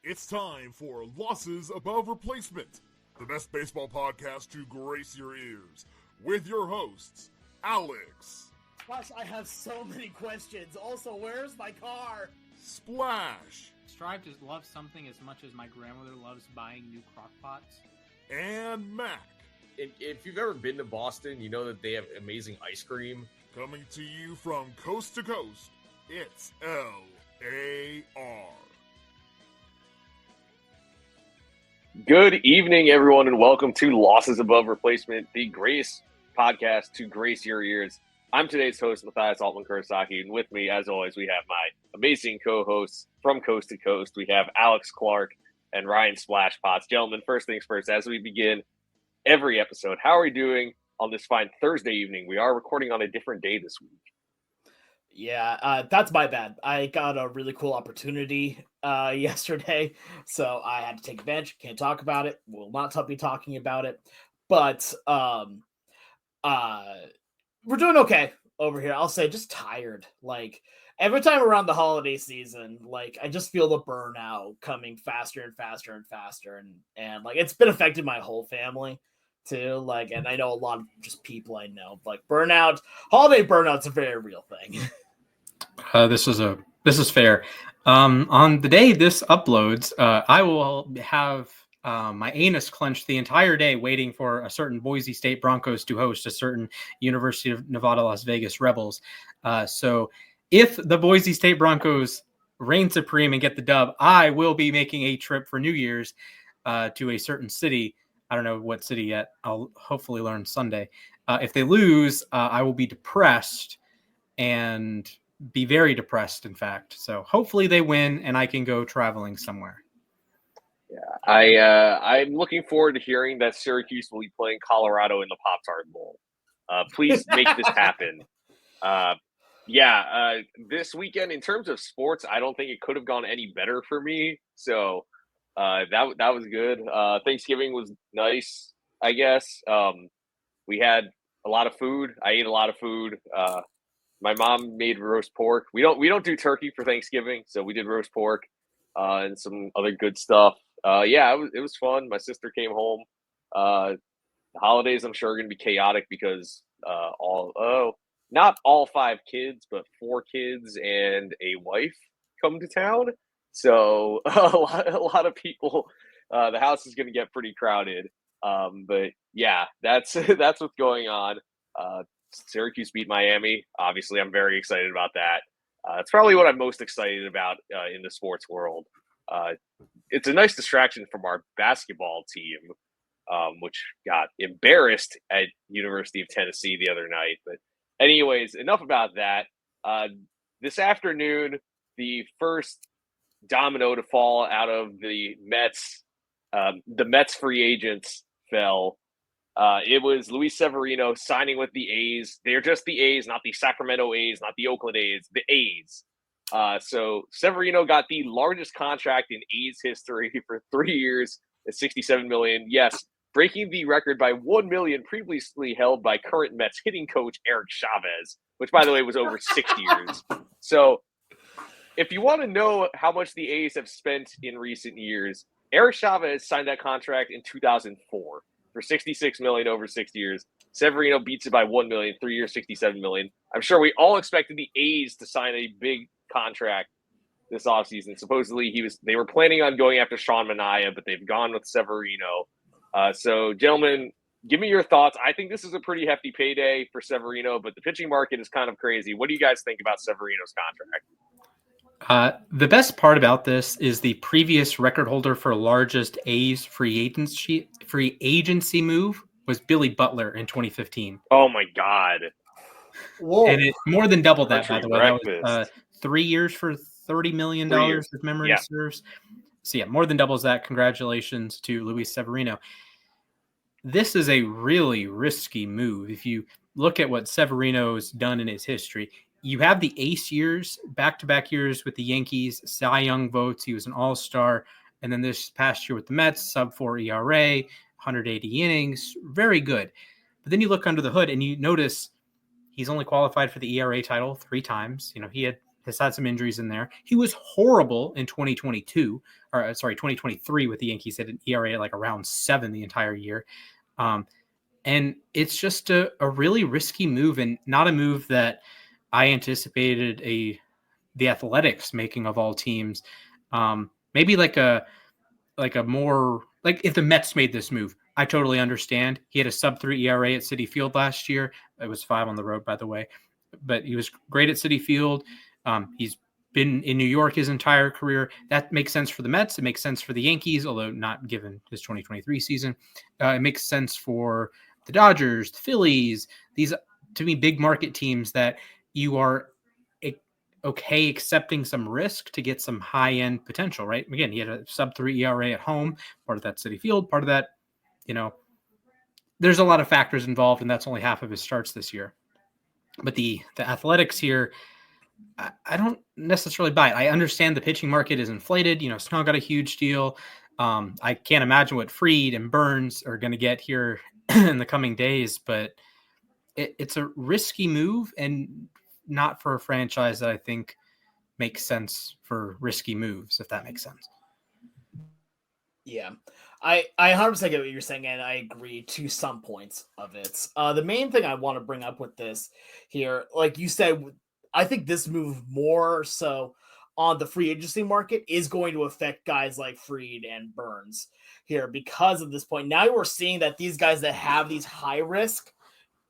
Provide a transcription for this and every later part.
It's time for Losses Above Replacement, the best baseball podcast to grace your ears, with your hosts, Alex. Gosh, I have so many questions. Also, where's my car? Splash. Strive to love something as much as my grandmother loves buying new crock pots. And Mac. If you've ever been to Boston, you know that they have amazing ice cream. Coming to you from coast to coast, it's L-A-R. Good evening, everyone, and welcome to Losses Above Replacement, the Grace podcast to grace your ears. I'm today's host, Mathias Kurosaki, and with me, as always, we have my amazing co-hosts from coast to coast. We have Alex Clark and Ryan Splash Potts. Gentlemen, first things first, as we begin every episode, how are we doing on this fine Thursday evening? We are recording on a different day this week. Yeah, that's my bad. I got a really cool opportunity yesterday, so I had to take advantage. Can't talk about it. Will not be talking about it. But we're doing okay over here. I'll say just tired. Like every time around the holiday season, like I just feel the burnout coming faster and faster and faster. And like it's been affecting my whole family too. Like, and I know a lot of just people I know, like burnout, holiday burnout's a very real thing. This is fair. On the day this uploads, I will have my anus clenched the entire day waiting for a certain Boise State Broncos to host a certain University of Nevada, Las Vegas Rebels. So if the Boise State Broncos reign supreme and get the dub, I will be making a trip for New Year's to a certain city. I don't know what city yet. I'll hopefully learn Sunday. If they lose, I will be depressed and be very depressed, in fact. So hopefully they win and I can go traveling somewhere. Yeah, I'm looking forward to hearing that Syracuse will be playing Colorado in the Pop-Tart Bowl. Please make this happen. This weekend, in terms of sports, I don't think it could have gone any better for me. So that was good. Thanksgiving was nice, I guess. We had a lot of food. I ate a lot of food. My mom made roast pork. We don't do turkey for Thanksgiving, so we did roast pork and some other good stuff. It was fun. My sister came home. The holidays, I'm sure, are going to be chaotic because not all 5 kids, but 4 kids and a wife come to town. So a lot of people. The house is going to get pretty crowded. But yeah, that's what's going on. Syracuse beat Miami. Obviously, I'm very excited about that. It's probably what I'm most excited about in the sports world. It's a nice distraction from our basketball team, which got embarrassed at University of Tennessee the other night. But anyways, enough about that. This afternoon, the first domino to fall out of the Mets free agents fell. It was Luis Severino signing with the A's. They're just the A's, not the Sacramento A's, not the Oakland A's, the A's. So Severino got the largest contract in A's history for 3 years at $67 million. Yes, breaking the record by $1 million previously held by current Mets hitting coach Eric Chavez, which, by the way, was over 6 years. So if you want to know how much the A's have spent in recent years, Eric Chavez signed that contract in 2004. For $66 million over 6 years. Severino beats it by $1 million, 3 years, $67 million. I'm sure we all expected the A's to sign a big contract this offseason. Supposedly they were planning on going after Sean Manaea, but they've gone with Severino. So, gentlemen, give me your thoughts. I think this is a pretty hefty payday for Severino, but the pitching market is kind of crazy. What do you guys think about Severino's contract? The best part about this is the previous record holder for largest A's free agency move was Billy Butler in 2015. Oh my God! Whoa. And it more than doubled that, by the way. Breakfast. That was 3 years for $30 million, if memory serves. So yeah, more than doubles that. Congratulations to Luis Severino. This is a really risky move. If you look at what Severino's done in his history, you have the ace years, back-to-back years with the Yankees, Cy Young votes. He was an all-star. And then this past year with the Mets, sub-4 ERA, 180 innings, very good. But then you look under the hood and you notice he's only qualified for the ERA title 3 times. You know, he had has had some injuries in there. He was horrible in 2023 with the Yankees. Had an ERA like around 7 the entire year. And it's just a really risky move, and not a move that I anticipated the Athletics making of all teams. Maybe like a more like if the Mets made this move, I totally understand. He had a sub-3 ERA at Citi Field last year. It was 5 on the road, by the way, but he was great at Citi Field. He's been in New York his entire career. That makes sense for the Mets. It makes sense for the Yankees, although not given his 2023 season. It makes sense for the Dodgers, the Phillies, these, to me, big market teams that you are okay accepting some risk to get some high-end potential, right? Again, he had a sub-3 ERA at home, part of that Citi Field, part of that, there's a lot of factors involved, and that's only half of his starts this year. But the Athletics here, I don't necessarily buy it. I understand the pitching market is inflated. Snell got a huge deal. I can't imagine what Fried and Burns are going to get here in the coming days, but it's a risky move, and not for a franchise that I think makes sense for risky moves, if that makes sense. Yeah, I 100% get what you're saying, and I agree to some points of it. The main thing I want to bring up with this here, like you said, I think this move more so on the free agency market is going to affect guys like Fried and Burns here because of this point. Now we're seeing that these guys that have these high risk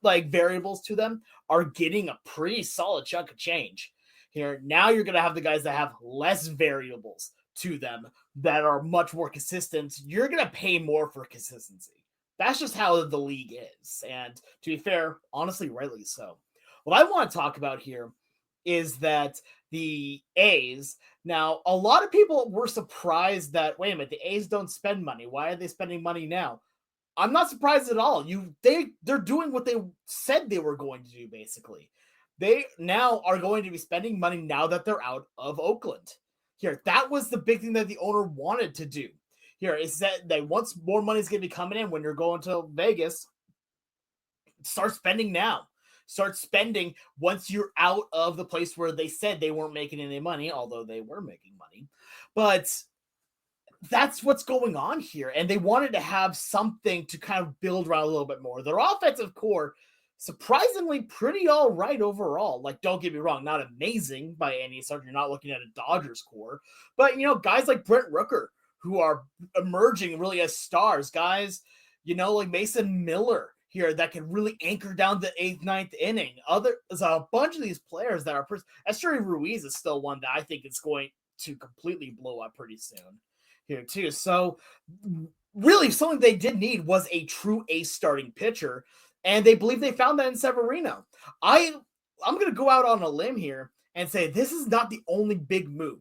like variables to them are getting a pretty solid chunk of change here. Now you're going to have the guys that have less variables to them that are much more consistent. You're going to pay more for consistency. That's just how the league is. And to be fair, honestly, rightly so. What I want to talk about here is that the A's, now a lot of people were surprised that, wait a minute, the A's don't spend money. Why are they spending money now? I'm not surprised at all. They're doing what they said they were going to do, basically. They now are going to be spending money now that they're out of Oakland. Here, that was the big thing that the owner wanted to do. Here is that once more money is going to be coming in when you're going to Vegas, start spending now. Start spending once you're out of the place where they said they weren't making any money, although they were making money. But that's what's going on here. And they wanted to have something to kind of build around a little bit more. Their offensive core, surprisingly pretty all right overall. Like, don't get me wrong, not amazing by any sort. You're not looking at a Dodgers core. But, guys like Brent Rooker, who are emerging really as stars. Guys, like Mason Miller here that can really anchor down the 8th, 9th inning. There's a bunch of these players that are Esteury Ruiz is still one that I think is going to completely blow up pretty soon here too. So really something they did need was a true ace starting pitcher, and they believe they found that in Severino. I'm going to go out on a limb here and say this is not the only big move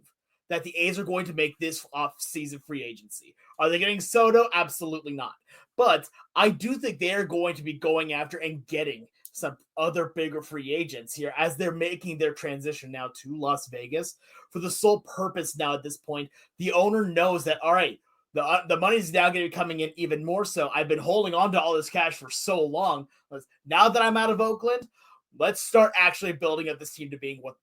that the A's are going to make this off-season free agency. Are they getting Soto? Absolutely not. But I do think they are going to be going after and getting some other bigger free agents here as they're making their transition now to Las Vegas for the sole purpose now at this point. The owner knows that, all right, the money's now going to be coming in even more so. I've been holding on to all this cash for so long. Now that I'm out of Oakland, let's start actually building up this team to being what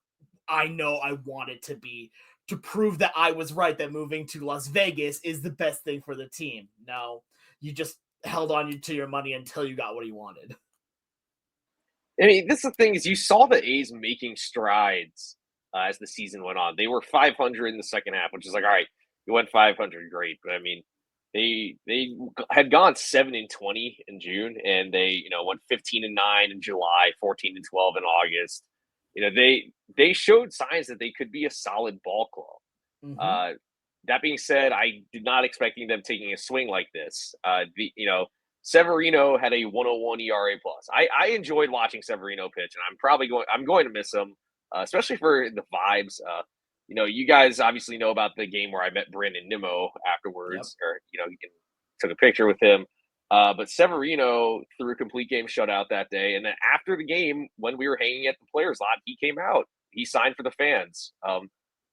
I know I want it to be, to prove that I was right, that moving to Las Vegas is the best thing for the team. No, you just held on to your money until you got what you wanted. I mean, this is the thing is you saw the A's making strides as the season went on. They were 500 in the second half, which is like, all right, you went 500, great. But I mean, they had gone 7-20 in June, and they went 15-9 in July, 14-12 in August. They showed signs that they could be a solid ball club. Mm-hmm. That being said, I did not expecting them taking a swing like this. Severino had a 101 ERA plus. I enjoyed watching Severino pitch, and I'm going to miss him, especially for the vibes. You guys obviously know about the game where I met Brandon Nimmo afterwards, Yep. or you took a picture with him. But Severino threw a complete game shutout that day, and then after the game, when we were hanging at the players' lot, he came out. He signed for the fans.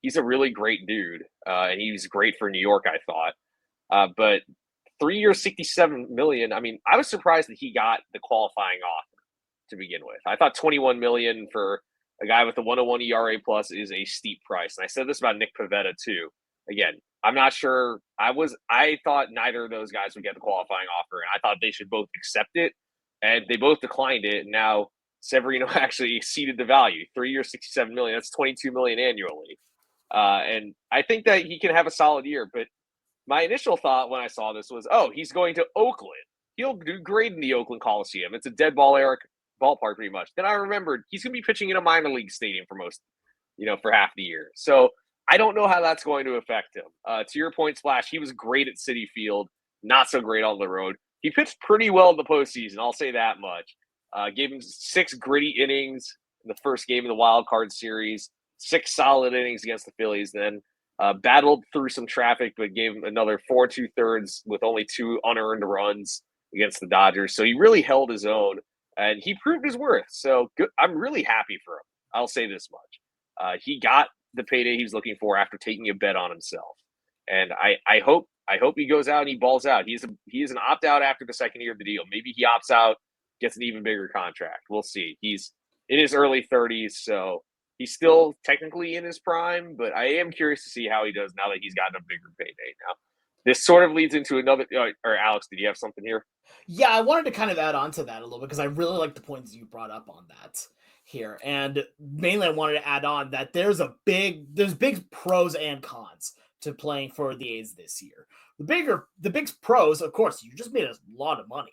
He's a really great dude, and he was great for New York, I thought. But 3 years, $67 million. I mean, I was surprised that he got the qualifying offer to begin with. I thought $21 million for a guy with a 101 ERA plus is a steep price. And I said this about Nick Pivetta too. Again, I'm not sure. I thought neither of those guys would get the qualifying offer, and I thought they should both accept it, and they both declined it. And now Severino actually exceeded the value. 3 years, $67 million. That's $22 million annually. And I think that he can have a solid year. But my initial thought when I saw this was, oh, he's going to Oakland. He'll do great in the Oakland Coliseum. It's a dead ballpark pretty much. Then I remembered he's going to be pitching in a minor league stadium for half the year. So I don't know how that's going to affect him. To your point, Splash, he was great at Citi Field, not so great on the road. He pitched pretty well in the postseason, I'll say that much. Gave him 6 gritty innings in the first game of the wild card series, 6 solid innings against the Phillies, then battled through some traffic, but gave him another 4 2/3 with only 2 unearned runs against the Dodgers. So he really held his own, and he proved his worth. So good. I'm really happy for him. I'll say this much. He got the payday he was looking for after taking a bet on himself. And I hope he goes out and he balls out. He is an opt-out after the second year of the deal. Maybe he opts out, gets an even bigger contract. We'll see. He's in his early 30s, so he's still technically in his prime, but I am curious to see how he does now that he's gotten a bigger payday now. This sort of leads into another or Alex, did you have something here? Yeah, I wanted to kind of add on to that a little bit because I really like the points you brought up on that here. And mainly I wanted to add on that there's big pros and cons to playing for the A's this year. The big pros, of course, you just made a lot of money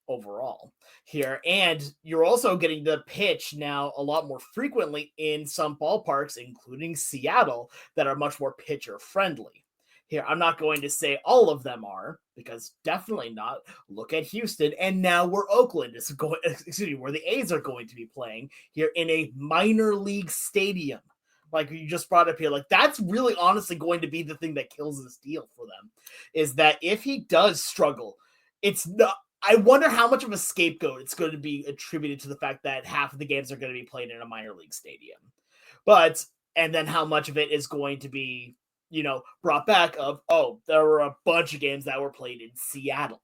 overall here, and you're also getting to pitch now a lot more frequently in some ballparks, including Seattle, that are much more pitcher friendly. Here, I'm not going to say all of them are, because definitely not. Look at Houston, and now where Oakland is going, where the A's are going to be playing here in a minor league stadium. Like you just brought up here, like that's really honestly going to be the thing that kills this deal for them, is that if he does struggle, it's not. I wonder how much of a scapegoat it's going to be attributed to the fact that half of the games are going to be played in a minor league stadium. And then how much of it is going to be, brought back of, oh, there were a bunch of games that were played in Seattle,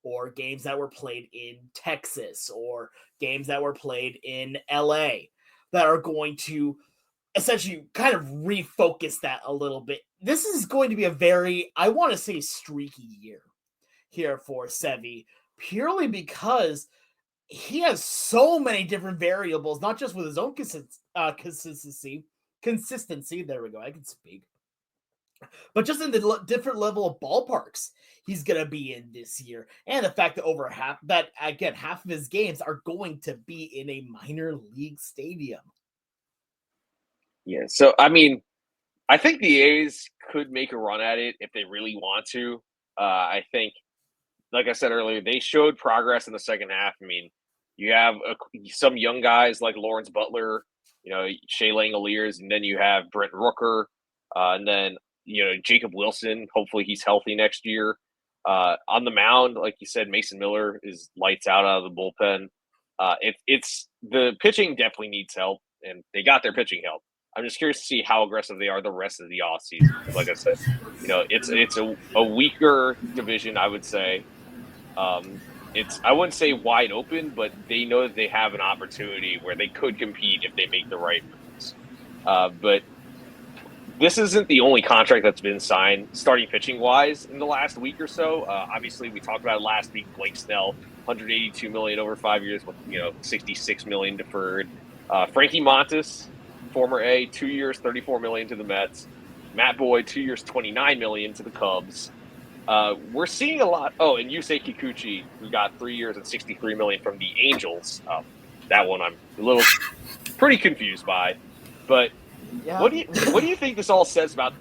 or games that were played in Texas, or games that were played in LA that are going to essentially kind of refocus that a little bit. This is going to be a very, I want to say, streaky year here for Sevy, purely because he has so many different variables, not just with his own consistency. There we go. I can speak. But just in the different level of ballparks he's going to be in this year. And the fact that half of his games are going to be in a minor league stadium. Yeah. So, I mean, I think the A's could make a run at it if they really want to. I think, like I said earlier, they showed progress in the second half. I mean, you have some young guys like Lawrence Butler, Shea Langoliers, and then you have Brent Rooker, and then, Jacob Wilson. Hopefully he's healthy next year. On the mound, like you said, Mason Miller is lights out of the bullpen. It's the pitching definitely needs help, and they got their pitching help. I'm just curious to see how aggressive they are the rest of the offseason. Like I said, it's a weaker division, I would say. I wouldn't say wide open, but they know that they have an opportunity where they could compete if they make the right moves. But this isn't the only contract that's been signed starting pitching wise in the last week or so. Obviously, we talked about it last week. Blake Snell, $182 million over 5 years with $66 million deferred. Frankie Montas, former A, 2 years, $34 million to the Mets. Matt Boyd, 2 years, $29 million to the Cubs. We're seeing a lot. Oh, and Yusei Kikuchi, who got 3 years and $63 million from the Angels. That one I'm a little pretty confused by. But yeah. What do you think this all says about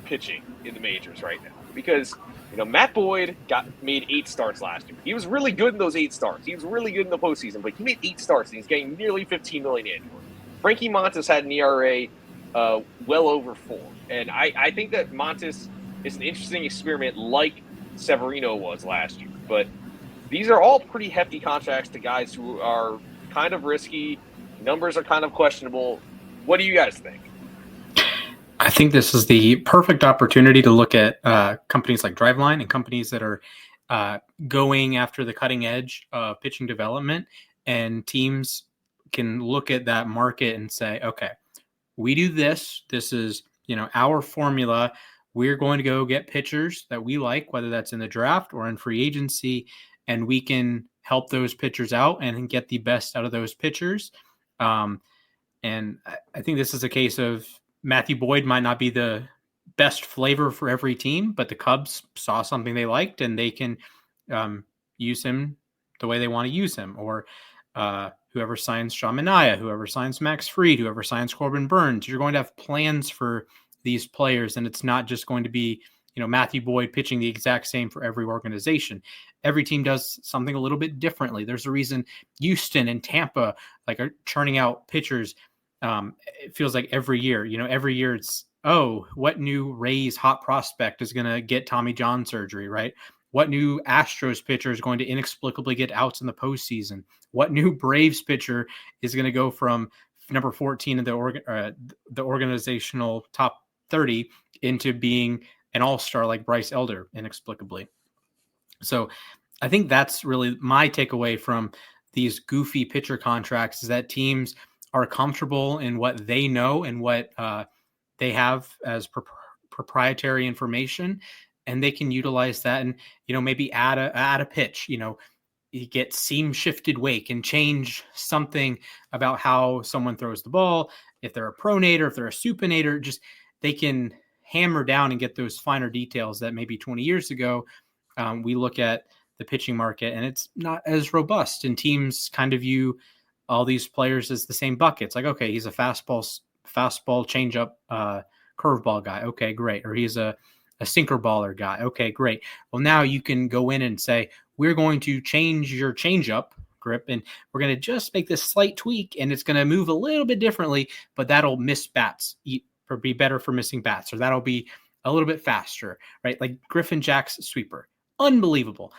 pitching in the majors right now? Because Matt Boyd made 8 starts last year. He was really good in those 8 starts. He was really good in the postseason, but he made 8 starts and he's getting nearly $15 million annually. Frankie Montas had an ERA well over 4, and I think that Montas is an interesting experiment like Severino was last year. But these are all pretty hefty contracts to guys who are kind of risky. Numbers are kind of questionable. What do you guys think? I think this is the perfect opportunity to look at companies like Driveline and companies that are going after the cutting edge of pitching development, and teams can look at that market and say, okay, we do this. This is, our formula. We're going to go get pitchers that we like, whether that's in the draft or in free agency, and we can help those pitchers out and get the best out of those pitchers. And I think this is a case of Matthew Boyd might not be the best flavor for every team, but the Cubs saw something they liked and they can use him the way they want to use him. Or whoever signs Sean Manaea, whoever signs Max Fried, whoever signs Corbin Burns, you're going to have plans for these players. And it's not just going to be, Matthew Boyd pitching the exact same for every organization. Every team does something a little bit differently. There's a reason Houston and Tampa are churning out pitchers. It feels like every year, every year it's, what new Rays hot prospect is going to get Tommy John surgery, right? What new Astros pitcher is going to inexplicably get outs in the postseason? What new Braves pitcher is going to go from number 14 in the organizational top 30 into being an all-star like Bryce Elder inexplicably? So I think that's really my takeaway from these goofy pitcher contracts, is that teams are comfortable in what they know and what they have as proprietary information, and they can utilize that and, maybe add a pitch, you get seam shifted wake and change something about how someone throws the ball. If they're a pronator, if they're a supinator, just they can hammer down and get those finer details that maybe 20 years ago we look at the pitching market and it's not as robust, and teams kind of view all these players as the same buckets. Like, okay, he's a fastball changeup curveball guy. Okay, great. Or he's a sinker baller guy. Okay, great. Well, now you can go in and say, we're going to change your changeup grip and we're going to just make this slight tweak and it's going to move a little bit differently, but that'll miss bats or be better for missing bats, or that'll be a little bit faster, right? Like Griffin Jack's sweeper. Unbelievable.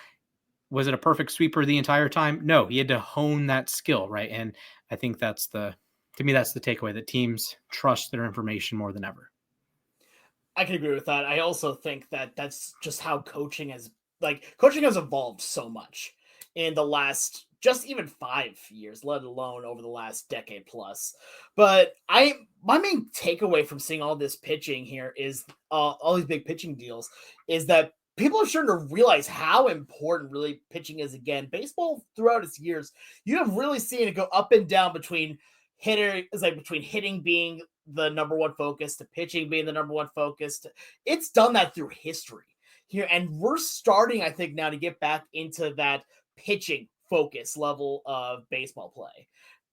Was it a perfect sweeper the entire time? No, he had to hone that skill, right? And I think that's the takeaway, that teams trust their information more than ever. I can agree with that. I also think that that's just how coaching has evolved so much in the last just even 5 years, let alone over the last decade plus. But my main takeaway from seeing all this pitching here is all these big pitching deals is that people are starting to realize how important really pitching is again. Baseball throughout its years, you have really seen it go up and down between hitting being the number one focus to pitching being the number one focus. It's done that through history here. And we're starting, I think, now to get back into that pitching focus level of baseball play.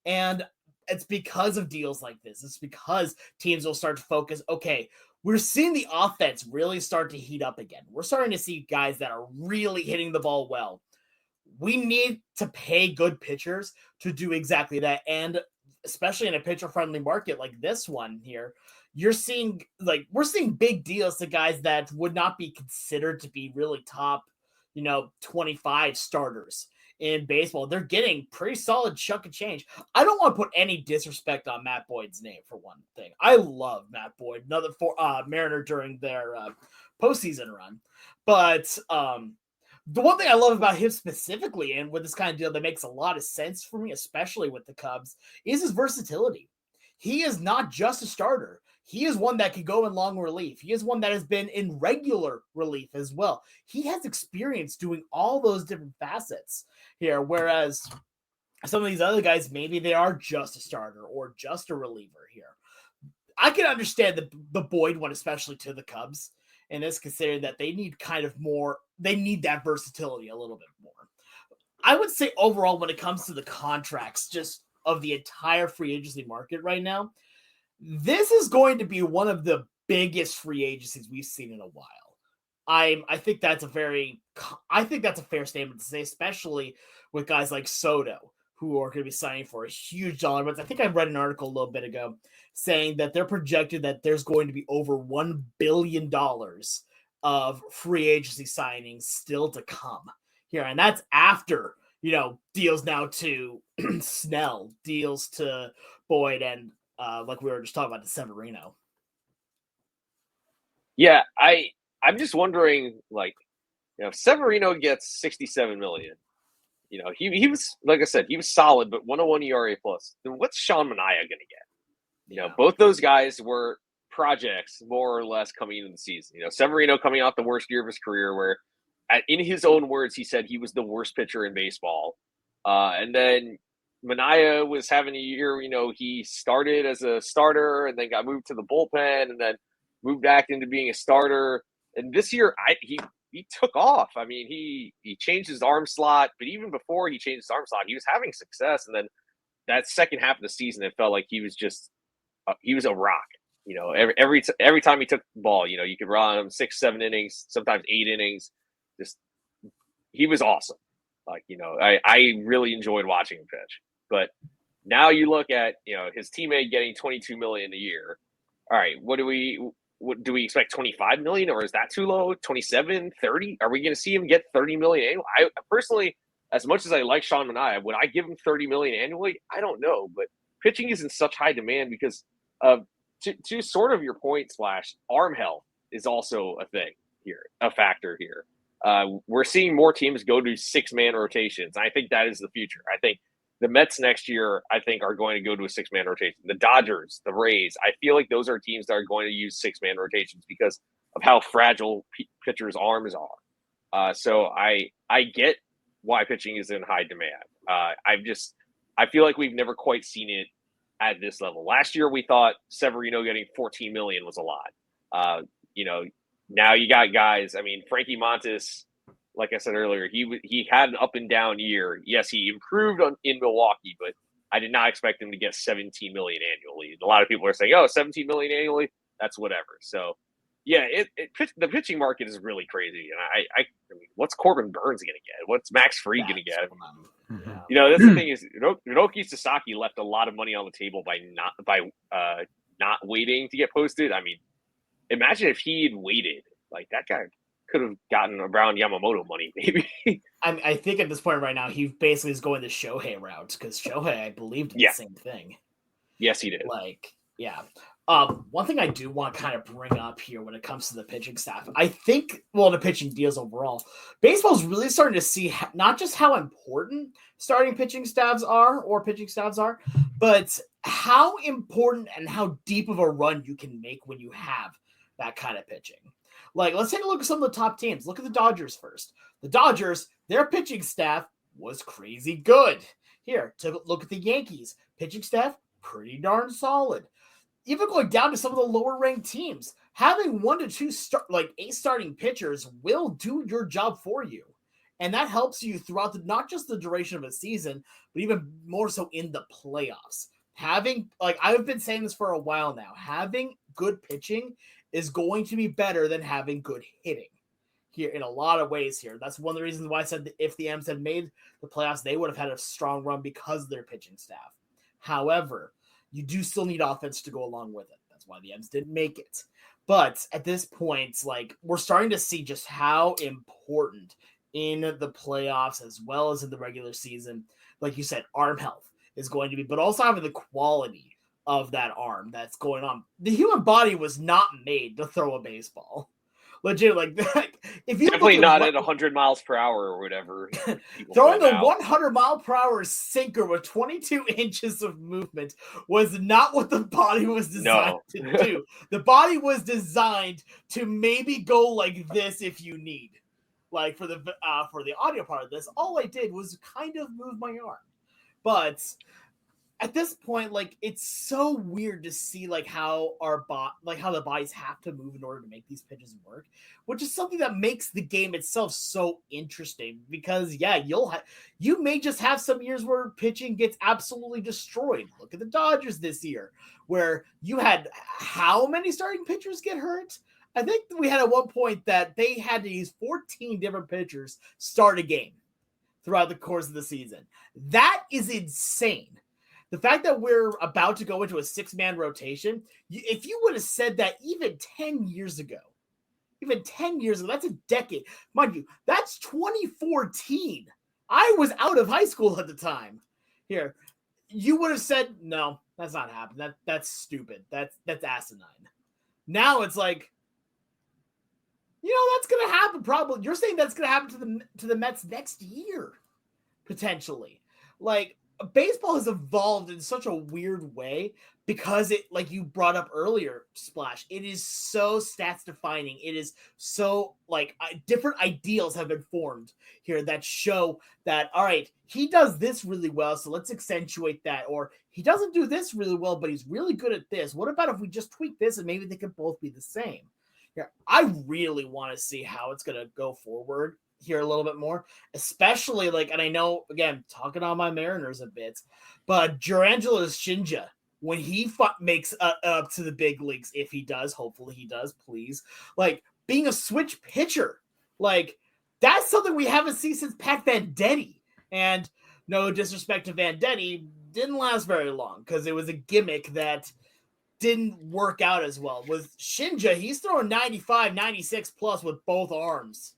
And it's because of deals like this. It's because teams will start to focus. Okay, we're seeing the offense really start to heat up again. We're starting to see guys that are really hitting the ball well. We need to pay good pitchers to do exactly that. And especially in a pitcher-friendly market like this one here, we're seeing big deals to guys that would not be considered to be really top, 25 starters in baseball. They're getting pretty solid chunk of change. I don't want to put any disrespect on Matt Boyd's name, for one thing. I love Matt Boyd, another Mariner during their postseason run. But the one thing I love about him specifically, and with this kind of deal that makes a lot of sense for me, especially with the Cubs, is his versatility. He is not just a starter. He is one that can go in long relief. He is one that has been in regular relief as well. He has experience doing all those different facets here, whereas some of these other guys, maybe they are just a starter or just a reliever here. I can understand the Boyd one, especially to the Cubs, and it's considering that they need they need that versatility a little bit more. I would say overall, when it comes to the contracts, just of the entire free agency market right now, this is going to be one of the biggest free agencies we've seen in a while. I think that's a fair statement to say, especially with guys like Soto, who are going to be signing for a huge dollar. But I think I read an article a little bit ago saying that they're projected that there's going to be over $1 billion of free agency signings still to come here. And that's after, deals now to Snell, deals to Boyd, and like we were just talking about, to Severino. Yeah, I'm just wondering, if Severino gets $67 million, he was, like I said, he was solid, but 101 ERA plus. Then what's Sean Manaea going to get? Both those guys were projects more or less coming into the season. Severino coming out the worst year of his career, where in his own words, he said he was the worst pitcher in baseball. And then Manaea was having a year, he started as a starter and then got moved to the bullpen and then moved back into being a starter. And this year, he took off. I mean, he changed his arm slot, but even before he changed his arm slot, he was having success. And then that second half of the season, it felt like he was just he was a rock. Every time he took the ball, you could run him 6-7 innings, sometimes 8 innings. Just he was awesome. I really enjoyed watching him pitch. But now you look at his teammate getting $22 million a year. All right, what do we expect? $25 million, or is that too low? 27, 30? Are we going to see him get $30 million annually? I personally, as much as I like Sean Manaea, would I give him $30 million annually? I don't know, but pitching is in such high demand because to sort of your point, Splash, arm health is also a factor here. We're seeing more teams go to 6-man rotations. I think that is the future. I think the Mets next year, are going to go to a 6-man rotation. The Dodgers, the Rays, I feel like those are teams that are going to use 6-man rotations because of how fragile pitchers' arms are. So I get why pitching is in high demand. I feel like we've never quite seen it at this level. Last year, we thought Severino getting $14 million was a lot. Now you got guys. I mean, Frankie Montas, like I said earlier, he had an up and down year. Yes, he improved in Milwaukee, but I did not expect him to get $17 million annually. A lot of people are saying, "Oh, $17 million annually, that's whatever." So, yeah, the pitching market is really crazy. And I mean, what's Corbin Burns going to get? What's Max Fried going to get? Yeah. That's the thing is, Hiroki Sasaki left a lot of money on the table by not waiting to get posted. I mean, imagine if he had waited. Like, that guy could have gotten around Yamamoto money, maybe. I think at this point right now, he basically is going the Shohei route because Shohei, I believe, did the same thing. Yes, he did. One thing I do want to kind of bring up here when it comes to the pitching staff, I think, the pitching deals overall, baseball's really starting to see not just how important starting pitching staffs are, but how important and how deep of a run you can make when you have that kind of pitching. Like, let's take a look at some of the top teams. Look at the Dodgers first. The Dodgers, their pitching staff was crazy good. Here, take a look at the Yankees. Pitching staff, pretty darn solid. Even going down to some of the lower-ranked teams, having 1 to 2 8 starting pitchers will do your job for you. And that helps you throughout not just the duration of a season, but even more so in the playoffs. Having, I've been saying this for a while now, having good pitching is going to be better than having good hitting here in a lot of ways here. That's one of the reasons why I said that if the M's had made the playoffs, they would have had a strong run because of their pitching staff. However, you do still need offense to go along with it. That's why the M's didn't make it. But at this point, we're starting to see just how important in the playoffs as well as in the regular season, like you said, arm health is going to be, but also having the quality of that arm that's going on. The human body was not made to throw a baseball. Legit, if you definitely not at 100 miles per hour or whatever. Throwing a 100 mile per hour sinker with 22 inches of movement was not what the body was designed to do. The body was designed to maybe go like this if you need. For the audio part of this, all I did was kind of move my arm. But at this point, it's so weird to see how how the bodies have to move in order to make these pitches work, which is something that makes the game itself so interesting. Because you may just have some years where pitching gets absolutely destroyed. Look at the Dodgers this year, where you had how many starting pitchers get hurt? I think we had at one point that they had to use 14 different pitchers start a game throughout the course of the season. That is insane. The fact that we're about to go into a 6-man rotation, if you would have said that even 10 years ago, that's a decade. Mind you, that's 2014. I was out of high school at the time. Here, you would have said, no, that's not happening. That's stupid. That's asinine. Now it's that's going to happen probably. You're saying that's going to happen to the Mets next year. potentially. Like, baseball has evolved in such a weird way because it, like you brought up earlier, Splash, it is so stats defining. It is so, like, different ideals have been formed here that show that, all right, he does this really well, so let's accentuate that. Or he doesn't do this really well, but he's really good at this. What about if we just tweak this and maybe they could both be the same? Yeah, I really want to see how it's going to go forward here a little bit more, especially, like, and I know, again, talking on my Mariners a bit, but Jurangelo Shinja, when he makes up to the big leagues, if he does, hopefully he does, please, like, being a switch pitcher, like, that's something we haven't seen since Pat Venditti. And no disrespect to Venditti, didn't last very long because it was a gimmick that didn't work out as well. With Shinja, he's throwing 95, 96 plus with both arms.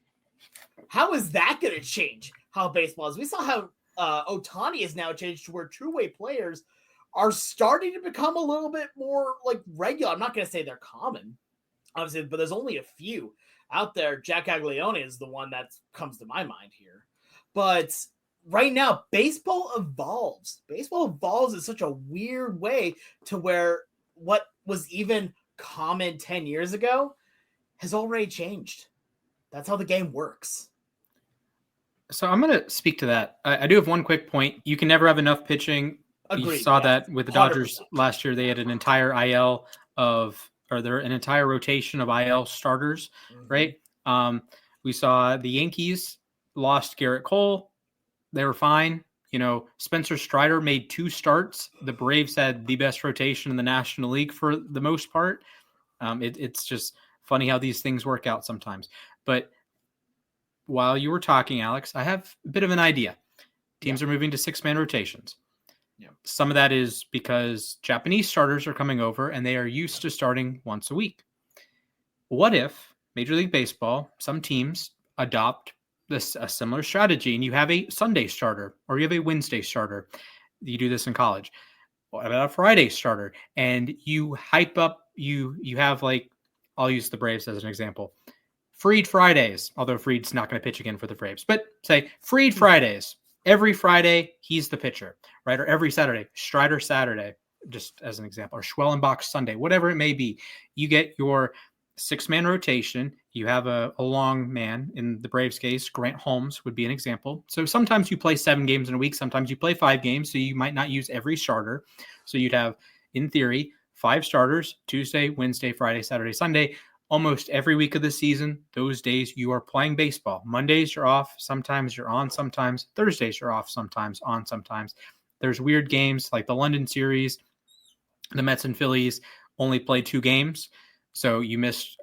How is that going to change how baseball is? We saw how Ohtani has now changed to where two-way players are starting to become a little bit more, like, regular. I'm not going to say they're common, obviously, but there's only a few out there. Jack Aglione is the one that comes to my mind here. But right now, baseball evolves. Baseball evolves in such a weird way to where what was even common 10 years ago has already changed. That's how the game works. So I'm going to speak to that. I do have one quick point. You can never have enough pitching. Agreed, you saw that with the Dodgers 100%. last year. They had an entire an entire rotation of IL starters, right? We saw the Yankees lost Garrett Cole. They were fine. You know, Spencer Strider made 2 starts. The Braves had the best rotation in the National League for the most part. It's just funny how these things work out sometimes. But while you were talking, Alex, I have a bit of an idea. Teams are moving to 6-man rotations. Yeah. Some of that is because Japanese starters are coming over and they are used to starting once a week. What if Major League Baseball, some teams adopt a similar strategy and you have a Sunday starter or you have a Wednesday starter? You do this in college. What about a Friday starter? And you hype up, you have, like, I'll use the Braves as an example. Freed Fridays, although Freed's not going to pitch again for the Braves, but say Freed Fridays. Every Friday, he's the pitcher, right? Or every Saturday, Strider Saturday, just as an example, or Schwellenbach Sunday, whatever it may be. You get your 6-man rotation. You have a long man. In the Braves case, Grant Holmes would be an example. So sometimes you play 7 games in a week. Sometimes you play 5 games. So you might not use every starter. So you'd have, in theory, 5 starters, Tuesday, Wednesday, Friday, Saturday, Sunday. Almost every week of the season, those days you are playing baseball. Mondays you're off. Sometimes you're on. Sometimes Thursdays you're off. Sometimes on. Sometimes there's weird games like the London series. The Mets and Phillies only play 2 games. So you missed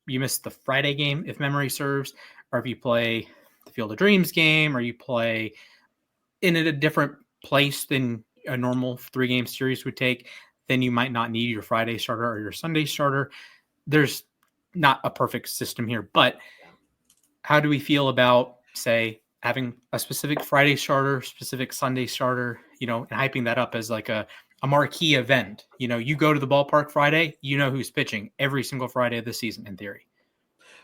you missed the Friday game, if memory serves, or if you play the Field of Dreams game, or you play in a different place than a normal 3-game series would take, then you might not need your Friday starter or your Sunday starter. There's not a perfect system here, but how do we feel about, say, having a specific Friday starter, specific Sunday starter, you know, and hyping that up as like a marquee event? You know, you go to the ballpark Friday, you know who's pitching every single Friday of the season in theory.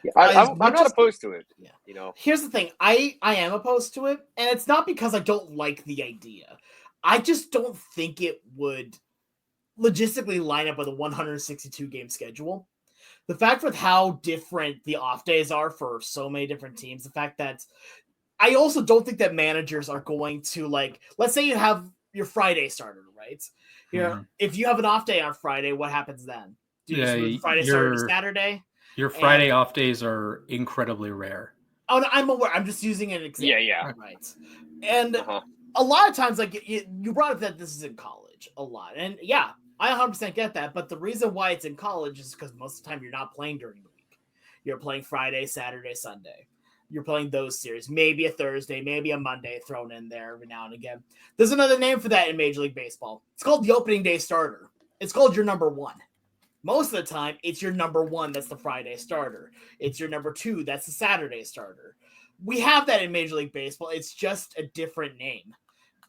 Yeah, I'm not opposed to it. Yeah. You know, here's the thing. I am opposed to it, and it's not because I don't like the idea. I just don't think it would logistically line up with a 162 game schedule. The fact with how different the off days are for so many different teams, the fact that I also don't think that managers are going to, like, let's say you have your Friday starter, right? If you have an off day on Friday, what happens then? Do you just move Friday starter to Saturday? Your Friday off days are incredibly rare. Oh, no, I'm aware. I'm just using an example. Yeah. Right. And a lot of times, like, you brought up that this is in college a lot. And yeah, I 100% get that. But the reason why it's in college is because most of the time you're not playing during the week. You're playing Friday, Saturday, Sunday. You're playing those series. Maybe a Thursday, maybe a Monday thrown in there every now and again. There's another name for that in Major League Baseball. It's called the opening day starter. It's called your number 1. Most of the time, it's your number 1 that's the Friday starter. It's your number 2 that's the Saturday starter. We have that in Major League Baseball. It's just a different name.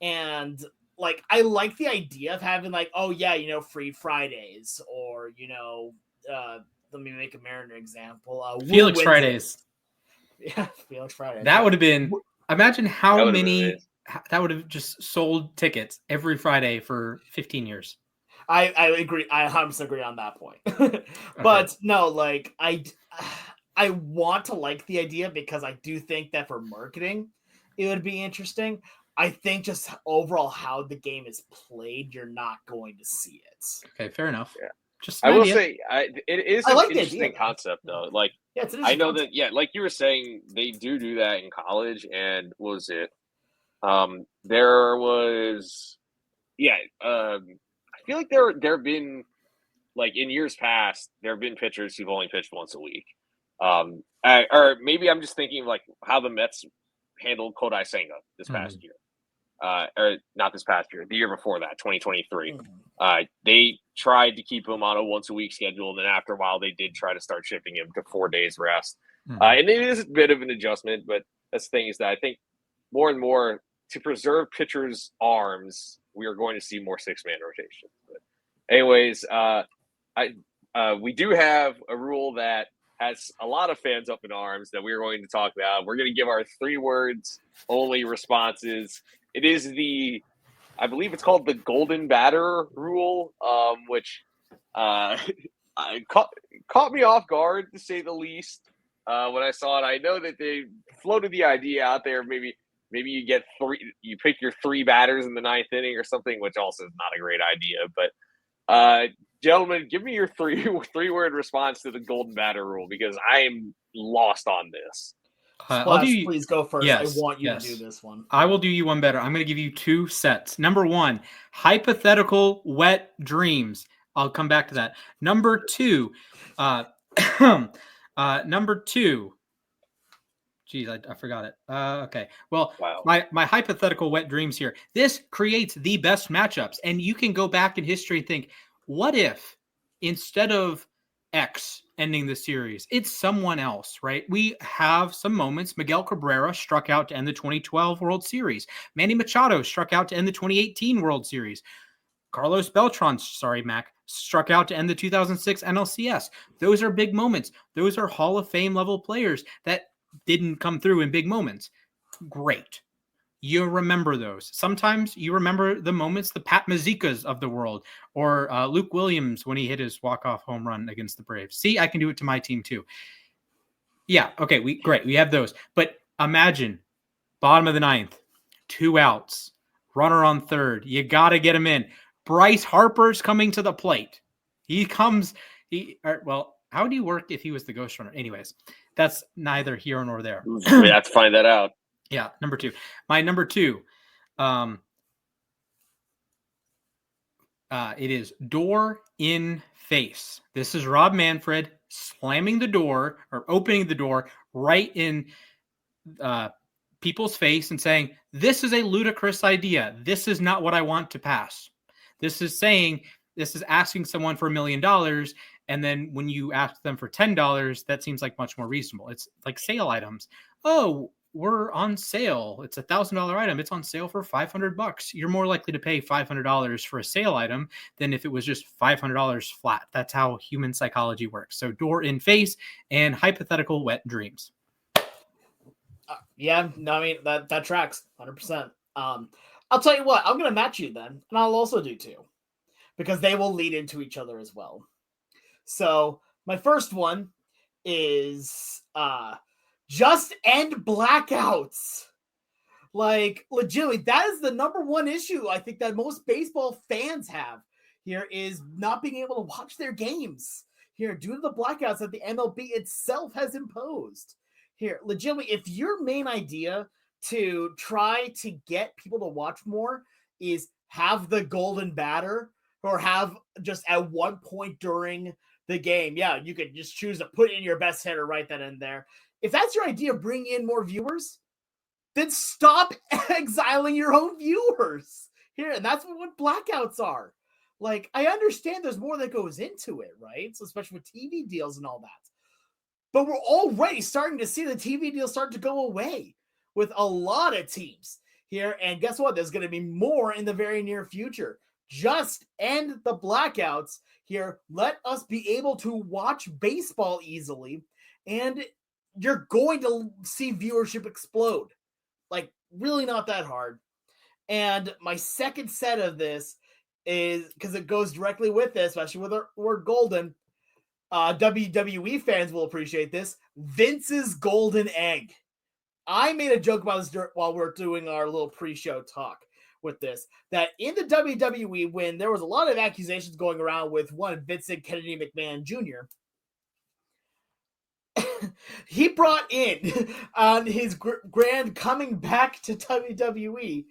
And, like, I like the idea of having, like, oh, yeah, you know, free Fridays, or, you know, let me make a Mariner example. Felix Fridays. Yeah, Felix Fridays. That would have been, imagine how many that would have just sold tickets every Friday for 15 years. I agree. I 100% agree on that point. But no, like I want to like the idea because I do think that for marketing, it would be interesting. I think just overall how the game is played, you're not going to see it. Okay, fair enough. Yeah. Just I will idea. say it is I an like the interesting idea, though. concept though. Like Yeah, it's an I interesting know concept. that like you were saying, they do that in college, and what was it? There was I feel like there have been, like, in years past, there have been pitchers who've only pitched once a week. Or maybe I'm just thinking of like how the Mets handled Kodai Senga this past year. Or not this past year, the year before that, 2023. They tried to keep him on a once a week schedule, and then after a while, they did try to start shifting him to 4 days rest. And it is a bit of an adjustment, but that's the thing is that I think more and more to preserve pitchers' arms, we are going to see more 6-man rotations. But anyways, we do have a rule that has a lot of fans up in arms that we're going to talk about. We're going to give our 3 words only responses. It is I believe it's called the golden batter rule, which caught me off guard, to say the least, when I saw it. I know that they floated the idea out there. Maybe you get you pick your 3 batters in the 9th inning or something, which also is not a great idea. But gentlemen, give me your 3-word response to the golden batter rule, because I am lost on this. Splash, please go first. Yes, I want you to do this one. I will do you one better. I'm going to give you 2 sets. Number 1, hypothetical wet dreams. I'll come back to that. Number 2, Geez, I forgot it. Okay. Well, wow. My hypothetical wet dreams here. This creates the best matchups. And you can go back in history and think, what if instead of X ending the series, it's someone else, right? We have some moments. Miguel Cabrera struck out to end the 2012 World Series. Manny Machado struck out to end the 2018 World Series. Carlos Beltran, struck out to end the 2006 NLCS. Those are big moments. Those are Hall of Fame level players that didn't come through in big moments. Great. You remember those. Sometimes you remember the moments, the Pat Mazekas of the world, or Luke Williams when he hit his walk-off home run against the Braves. See, I can do it to my team too. Yeah, okay, we have those. But imagine, bottom of the 9th, 2 outs, runner on 3rd. You got to get him in. Bryce Harper's coming to the plate. How would he work if he was the ghost runner? Anyways, that's neither here nor there. We have to find that out. Yeah, number 2. My number 2, it is door in face. This is Rob Manfred slamming the door or opening the door right in people's face and saying, this is a ludicrous idea. This is not what I want to pass. This is asking someone for $1 million. And then when you ask them for $10, that seems like much more reasonable. It's like sale items. Oh, we're on sale. It's a $1,000 item. It's on sale for $500. You're more likely to pay $500 for a sale item than if it was just $500 flat. That's how human psychology works. So door in face and hypothetical wet dreams. Yeah, no, I mean, that tracks 100%. I'll tell you what, I'm going to match you then, and I'll also do 2 because they will lead into each other as well. So my first one is just end blackouts. Like, legitimately, that is the number 1 issue I think that most baseball fans have here, is not being able to watch their games here due to the blackouts that the MLB itself has imposed. Here, legitimately, if your main idea to try to get people to watch more is have the golden batter, or have just at one point during the game, you could just choose to put in your best hitter right then and there. If that's your idea, bring in more viewers, then stop exiling your own viewers here. And that's what blackouts are. Like, I understand there's more that goes into it, right? So especially with TV deals and all that. But we're already starting to see the TV deals start to go away with a lot of teams here. And guess what? There's going to be more in the very near future. Just end the blackouts here. Let us be able to watch baseball easily. And you're going to see viewership explode. Like, really not that hard. And my second set of this is, because it goes directly with this, especially with our word golden, WWE fans will appreciate this, Vince's golden egg. I made a joke about this while we're doing our little pre-show talk with this, that in the WWE, when there was a lot of accusations going around with one Vincent Kennedy McMahon Jr., he brought in on his grand coming back to WWE,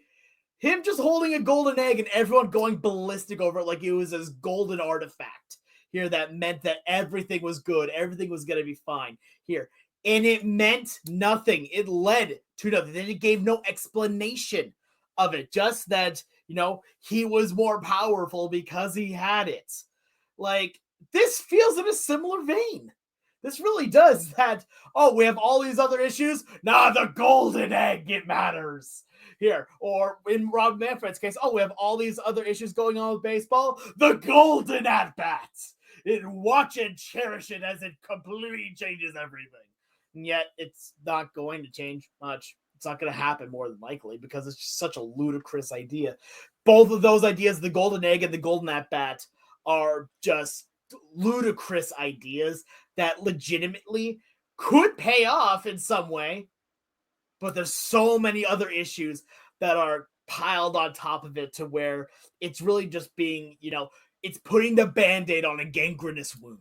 him just holding a golden egg and everyone going ballistic over it like it was this golden artifact here that meant that everything was good, everything was going to be fine here. And it meant nothing. It led to nothing. Then it gave no explanation of it, just that, he was more powerful because he had it. Like, this feels in a similar vein. This really does that. Oh, we have all these other issues. Nah, the golden egg, it matters here. Or in Rob Manfred's case, oh, we have all these other issues going on with baseball. The golden at bat. Watch and cherish it as it completely changes everything. And yet it's not going to change much. It's not going to happen more than likely because it's just such a ludicrous idea. Both of those ideas, the golden egg and the golden at bat, are just ludicrous ideas that legitimately could pay off in some way, but there's so many other issues that are piled on top of it to where it's really just being, it's putting the Band-Aid on a gangrenous wound,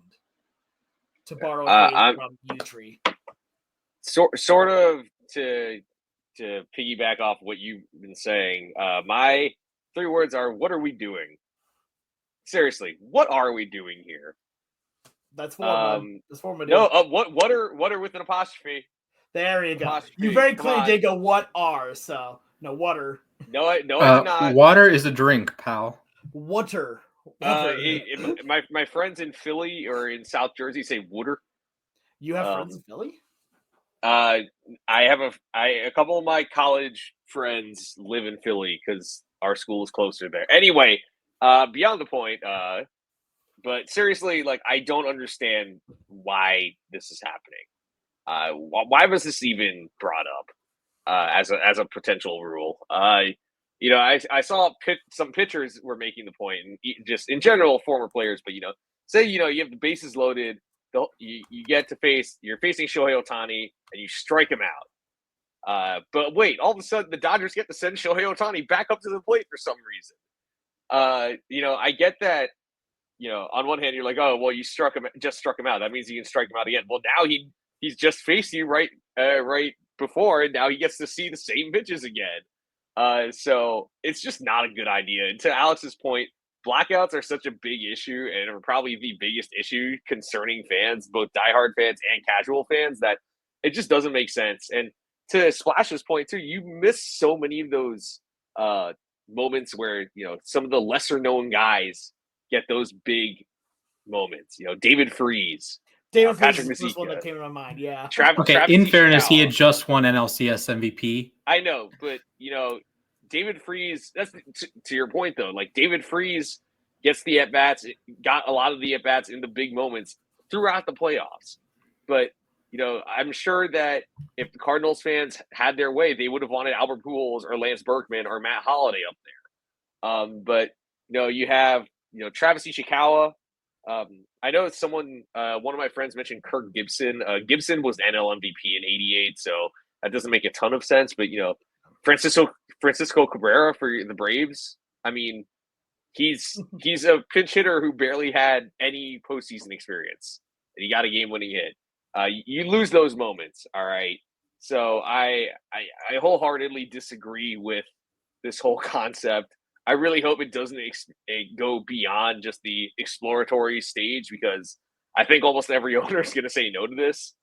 to borrow a phrase from U-Tree. Sort of to piggyback off what you've been saying, my 3 words are, what are we doing? Seriously, what are we doing here? That's formative. That's formative. No, what are with an apostrophe? There you go. Apostrophe. You very clearly did go what are, so no water. No, I did not. Water is a drink, pal. Water. My friends in Philly or in South Jersey say water. You have friends in Philly? I have a couple of my college friends live in Philly because our school is closer there. Anyway, beyond the point, but seriously, like, I don't understand why this is happening. Why was this even brought up as a potential rule? I saw some pitchers were making the point, and just in general, former players. But say you have the bases loaded, you get to you're facing Shohei Ohtani, and you strike him out. But wait, all of a sudden the Dodgers get to send Shohei Ohtani back up to the plate for some reason. I get that. On one hand, you're like, oh, well, you struck him out. That means you can strike him out again. Well, now he's just faced you right before, and now he gets to see the same pitches again. So it's just not a good idea. And to Alex's point, blackouts are such a big issue and are probably the biggest issue concerning fans, both diehard fans and casual fans, that it just doesn't make sense. And to Splash's point too, you miss so many of those moments where some of the lesser known guys get those big moments. David Freese. Patrick is the first one that came to my mind. Yeah. Travis in fairness, he had just won NLCS MVP. I know, but David Freese. That's to your point though. Like, David Freese gets the at bats, got a lot of the at bats in the big moments throughout the playoffs. But I'm sure that if the Cardinals fans had their way, they would have wanted Albert Pujols or Lance Berkman or Matt Holliday up there. But you have Travis Ishikawa. I know one of my friends mentioned Kirk Gibson. Gibson was NL MVP in '88, so that doesn't make a ton of sense. But Francisco Cabrera for the Braves. I mean, he's a pinch hitter who barely had any postseason experience, and he got a game-winning hit. You lose those moments, all right? So I wholeheartedly disagree with this whole concept. I really hope it doesn't go beyond just the exploratory stage, because I think almost every owner is going to say no to this.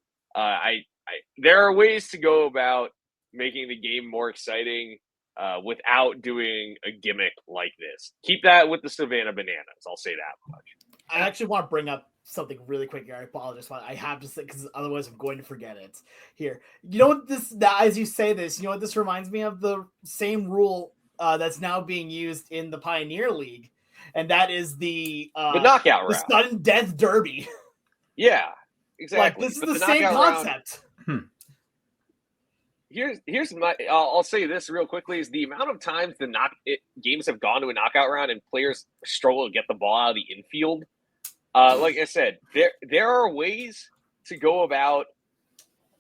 There are ways to go about making the game more exciting without doing a gimmick like this. Keep that with the Savannah Bananas. I'll say that much. I actually want to bring up something really quick here. I apologize. I have to say, because otherwise I'm going to forget it. Here, as you say this, what this reminds me of? The same rule that's now being used in the Pioneer League, and that is the knockout round, the sudden death derby. Yeah, exactly. Like, this is the same concept. Here's my. I'll say this real quickly: is the amount of times games have gone to a knockout round and players struggle to get the ball out of the infield. Like I said, there are ways to go about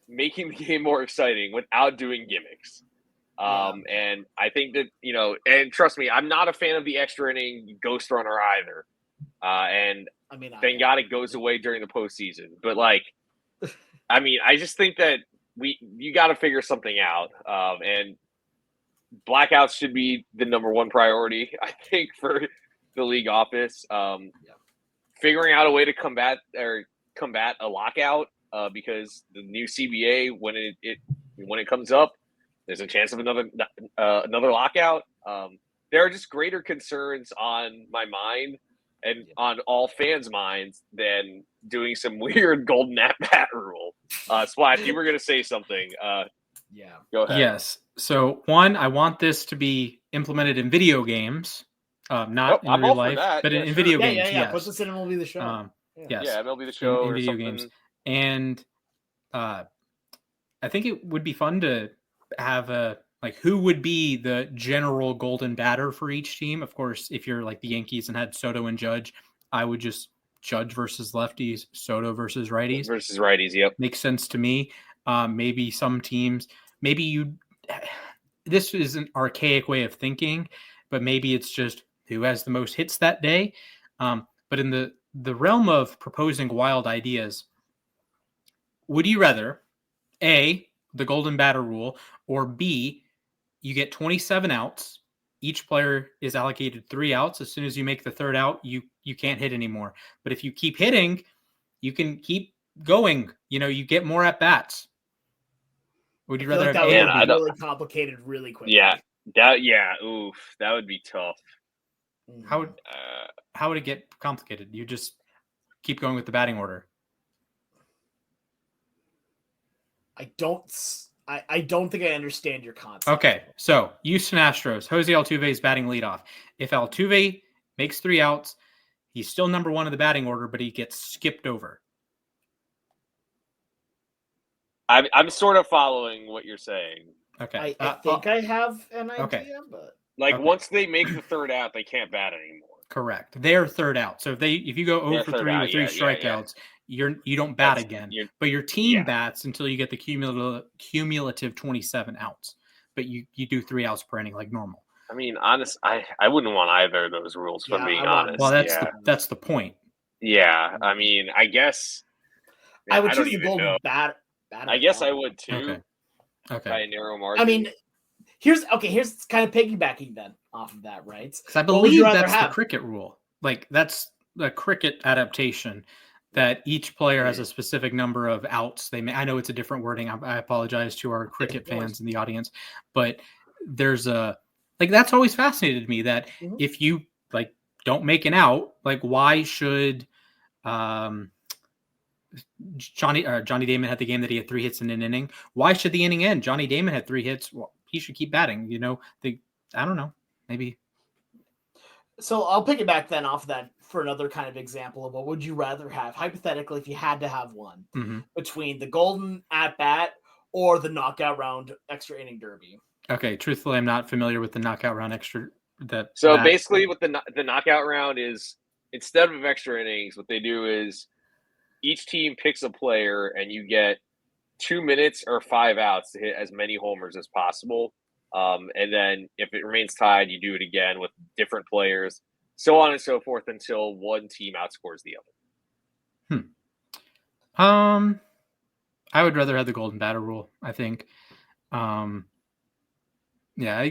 making the game more exciting without doing gimmicks. And I think that, and trust me, I'm not a fan of the extra inning ghost runner either. And I mean, thank God it goes away during the postseason. But I just think that you got to figure something out. And blackouts should be the number one priority, I think, for the league office. Figuring out a way to combat a lockout, because the new CBA, when it comes up, there's a chance of another lockout. There are just greater concerns on my mind and on all fans' minds than doing some weird golden at bat rule. Splash, you were going to say something. Go ahead. Yes. So one, I want this to be implemented in video games, not in real life, but in video games. Yes. Put this in MLB The Show. Yes. Yeah, MLB The Show in or video something. games. And I think it would be fun to have who would be the general golden batter for each team. Of course, if you're like the Yankees and had Soto and Judge, I would just Judge versus lefties, Soto versus righties. Yep. Makes sense to me. Maybe some teams, this is an archaic way of thinking, but maybe it's just who has the most hits that day. But in the realm of proposing wild ideas, would you rather A, the golden batter rule, or B, you get 27 outs. Each player is allocated 3 outs. As soon as you make the third out, you can't hit anymore. But if you keep hitting, you can keep going. You get more at bats. Would you rather have that A or would B? be really complicated really quickly? Yeah. That would be tough. How would it get complicated? You just keep going with the batting order. I don't think I understand your concept. Okay, so Houston Astros, Jose Altuve is batting leadoff. If Altuve makes 3 outs, he's still number 1 in the batting order, but he gets skipped over. I'm sort of following what you're saying. Okay. I think I have an idea, okay. but once they make the third out, they can't bat anymore. Correct. They're third out. So if you go 0 for 3 with 3 strikeouts, you don't bat again. But your team bats until you get the cumulative 27 outs. But you do 3 outs per inning like normal. I mean, I wouldn't want either of those rules, if I'm being honest. Well, that's the point. Yeah, I mean, I guess I would choose the golden bat. I guess I would too. Okay. By a narrow margin. I mean, here's kind of piggybacking then off of that, right? Because I believe that's the cricket rule. That's the cricket adaptation that each player has a specific number of outs. I know it's a different wording. I apologize to our cricket fans in the audience, but there's that's always fascinated me that if you don't make an out, why should Johnny Damon had the game that he had 3 hits in an inning. Why should the inning end? Johnny Damon had 3 hits. Well, he should keep batting. I don't know. Maybe. So I'll pick it back then off of that for another kind of example of what would you rather have, hypothetically, if you had to have one, between the golden at bat or the knockout round extra inning derby. Okay. Truthfully, I'm not familiar with the knockout round extra. Basically, what the knockout round is, instead of extra innings, what they do is each team picks a player and you get 2 minutes or 5 outs to hit as many homers as possible. And then if it remains tied, you do it again with different players, so on and so forth until one team outscores the other. I would rather have the golden batter rule, I think. I'd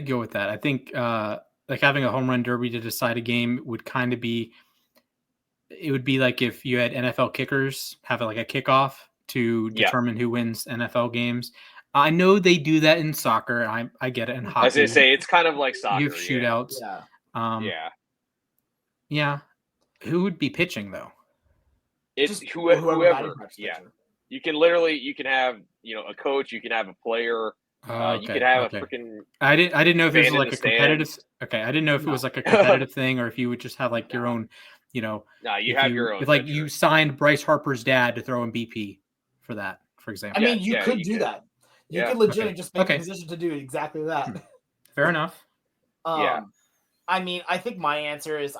go with that. I think having a home run derby to decide a game would kind of be, it would be like if you had NFL kickers have a kickoff to determine who wins NFL games. I know they do that in soccer. I get it in hockey. I was going to say, it's kind of like soccer. You have shootouts. Yeah. Who would be pitching though? It's whoever. Yeah. You can have, a coach, you can have a player. You could have a freaking. I didn't know if it was like a competitive. Okay. I didn't know if it was like a competitive thing or if you would just have your own, No, you have your own. If you signed Bryce Harper's dad to throw in BP for that, for example. I mean, you could do that. You Yeah. could legitimately just make Okay. a position to do exactly that. Fair enough. Yeah. I mean, I think my answer is,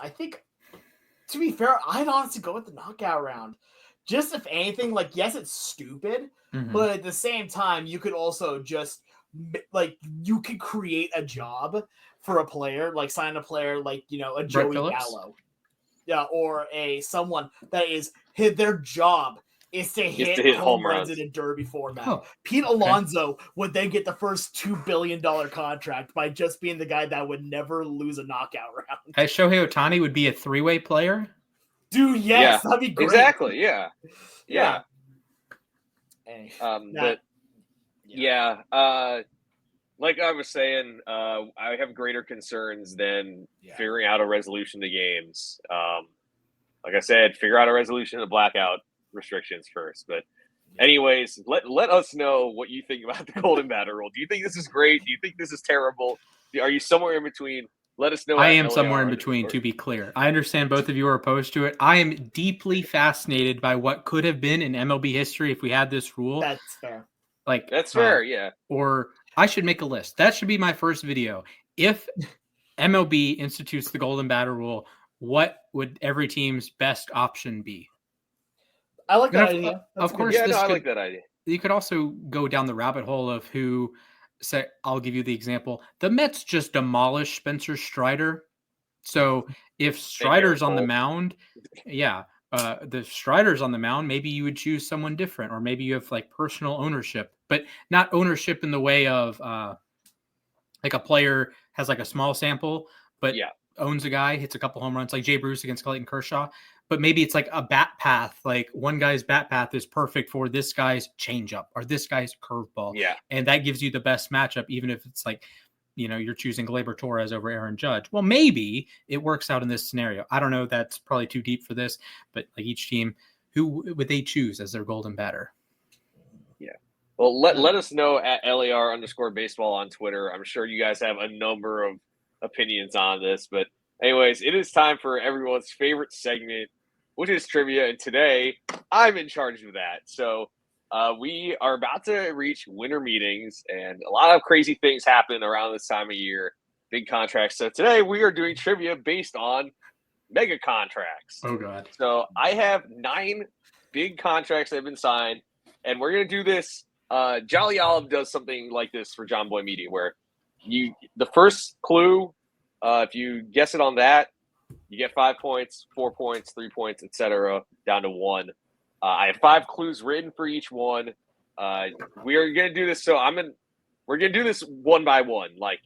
to be fair, I'd honestly go with the knockout round. Just if anything, like, yes, it's stupid, but at the same time, you could also just, like, you could create a job for a player, like sign a player like, you know, a Brett Joey Phillips? Gallo. Yeah, or someone that is their job is to hit home runs in a derby format. Oh, Pete Alonso would then get the first $2 billion contract by just being the guy that would never lose a knockout round. Hey, Shohei Ohtani would be a 3-way player? Dude, yes, that'd be great. Exactly, yeah. Like I was saying, I have greater concerns than figuring out a resolution to games. Like I said, figure out a resolution to blackout restrictions first. But anyways, let us know what you think about the golden batter rule. Do you think this is great? Do you think this is terrible? Are you somewhere in between? Let us know. I am somewhere in between, to be clear. I understand both of you are opposed to it. I am deeply fascinated by what could have been in MLB history if we had this rule. That's fair. Like, that's fair, yeah. Or I should make a list. That should be my first video. If MLB institutes the golden batter rule, what would every team's best option be? I like that idea. Of course, I like that idea. You could also go down the rabbit hole of who. Say, I'll give you the example. The Mets just demolished Spencer Strider. So if Strider's on the mound, the Strider's on the mound, maybe you would choose someone different, or maybe you have like personal ownership, but not ownership in the way of like a player has like a small sample, but owns a guy, hits a couple home runs, like Jay Bruce against Clayton Kershaw. But maybe it's like a bat path. Like one guy's bat path is perfect for this guy's changeup or this guy's curveball. Yeah. And that gives you the best matchup, even if it's like, you know, you're choosing Gleyber Torres over Aaron Judge. Well, maybe it works out in this scenario. I don't know. That's probably too deep for this, but like each team, who would they choose as their golden batter? Yeah. Well, let us know at LAR_baseball on Twitter. I'm sure you guys have a number of opinions on this, but anyways, it is time for everyone's favorite segment, which is trivia. And today I'm in charge of that. So we are about to reach winter meetings, and a lot of crazy things happen around this time of year, big contracts. So today we are doing trivia based on mega contracts. Oh, God. So I have 9 big contracts that have been signed, and we're going to do this. Jolly Olive does something like this for John Boy Media, where the first clue, if you guess it on that, you get 5 points, 4 points, 3 points, etc., down to 1. I have 5 clues written for each one. We are going to do this. So we're going to do this one by one. Like,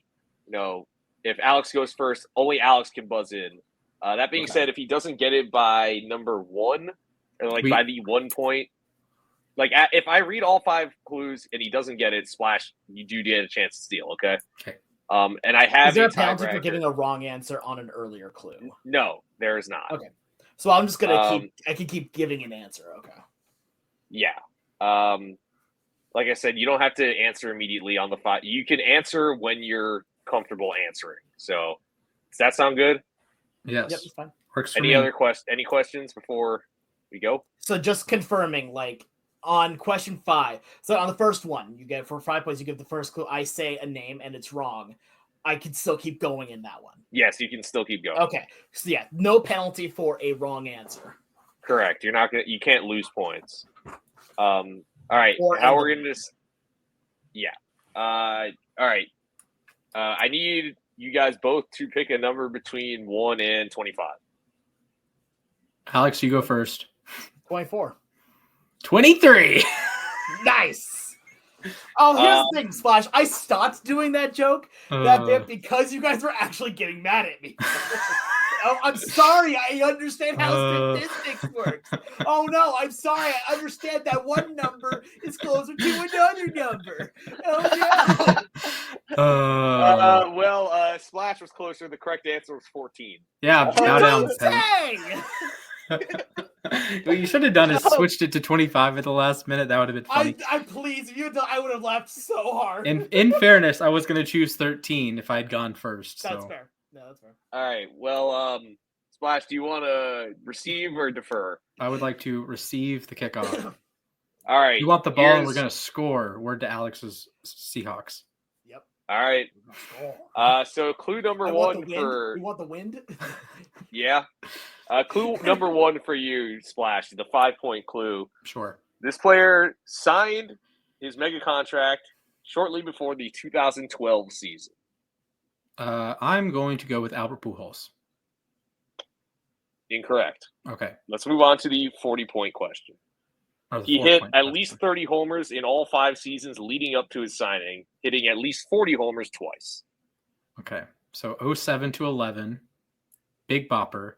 you know, if Alex goes first, only Alex can buzz in. That being said, if he doesn't get it by number 1, or by the 1 point, like if I read all 5 clues and he doesn't get it, Splash, you do get a chance to steal. Okay. And I have. Is there a penalty for giving a wrong answer on an earlier clue? No, there is not. Okay. So I'm just gonna I can keep giving an answer. Okay. Yeah. Like I said, you don't have to answer immediately on the 5. You can answer when you're comfortable answering. So does that sound good? Yes. Yep, it's fine. Works for me. Any questions before we go? So just confirming, like on question 5. So on the first one, you get for 5 points, you give the first clue. I say a name and it's wrong. I can still keep going in that one. Yes, you can still keep going. Okay. So yeah, no penalty for a wrong answer. Correct. You can't lose points. All right. How we're gonna just all right. I need you guys both to pick a number between 1 and 25. Alex, you go first. 24. 23. Nice. Oh, here's the thing, Splash. I stopped doing that joke, that bit, because you guys were actually getting mad at me. I'm sorry. I understand how statistics works. Oh, no, I'm sorry. I understand that one number is closer to another number. Oh, no. Well, Splash was closer. The correct answer was 14. Yeah, bow down. Dang! What you should have done is switched it to 25 at the last minute. That would have been funny. Please, if you had done, I would have laughed so hard. In fairness, I was going to choose 13 if I had gone first. That's fair. No, that's fair. All right. Well, Splash, do you want to receive or defer? I would like to receive the kickoff. All right. You want the ball, and we're gonna score. Word to Alex's Seahawks. Yep. All right. So clue number one for. You want the wind? Yeah. Clue number one for you, Splash. The 5-point clue. Sure. This player signed his mega contract shortly before the 2012 season. I'm going to go with Albert Pujols. Incorrect. Okay. Let's move on to the 40-point question. He hit at least 30 homers in all 5 seasons leading up to his signing, hitting at least 40 homers twice. Okay. So 07 to 11, Big Bopper.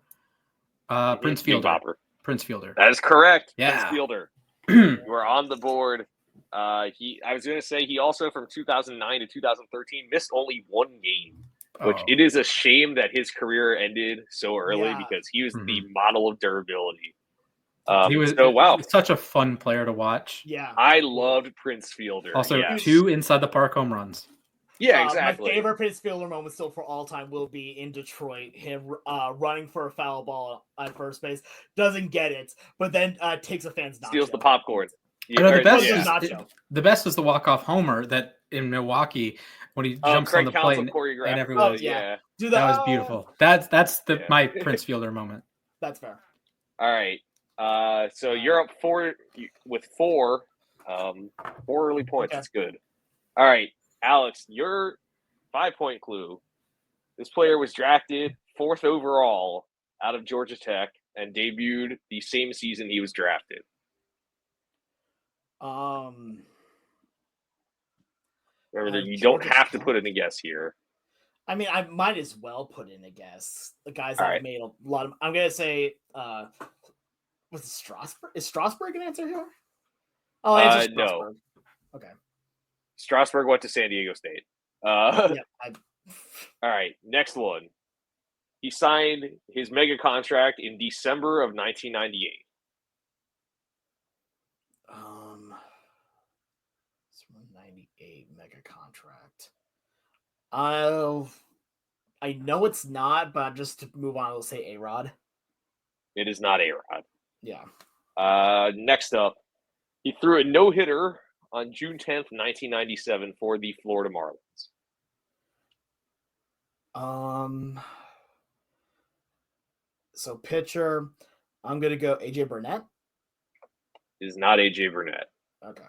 Prince Fielder. Big Bopper. Prince Fielder. That is correct. Yeah. Prince Fielder. You are on the board. I was going to say he also from 2009 to 2013 missed only 1 game, which it is a shame that his career ended so early because he was the model of durability. He was such a fun player to watch. Yeah. I loved Prince Fielder. Also, 2 inside the park home runs. Yeah, exactly. My favorite Prince Fielder moment still for all time will be in Detroit. Him running for a foul ball at first base, doesn't get it, but then takes a fan's nacho. Steals the popcorn. The best is the walk-off homer that in Milwaukee when he jumps on the plate and everyone. That was beautiful. That's my Prince Fielder moment. That's fair. All right. So you're up 4 with 4. 4 early points. That's good. All right. Alex, your 5-point clue. This player was drafted 4th overall out of Georgia Tech and debuted the same season he was drafted. Remember that you don't have to put in a guess here. I mean, I might as well put in a guess. The guys that have made a lot of. I'm gonna say, was it Strasburg? Is Strasburg an answer here? Oh, answer Strasburg. No. Okay. Strasburg went to San Diego State. All right, next one. He signed his mega contract in December of 1998. 98 mega contract. I know it's not, but just to move on, I'll say A-Rod. It is not A-Rod. Yeah. Next up, he threw a no-hitter on June 10th, 1997 for the Florida Marlins. So pitcher, I'm going to go AJ Burnett. It is not AJ Burnett. Okay.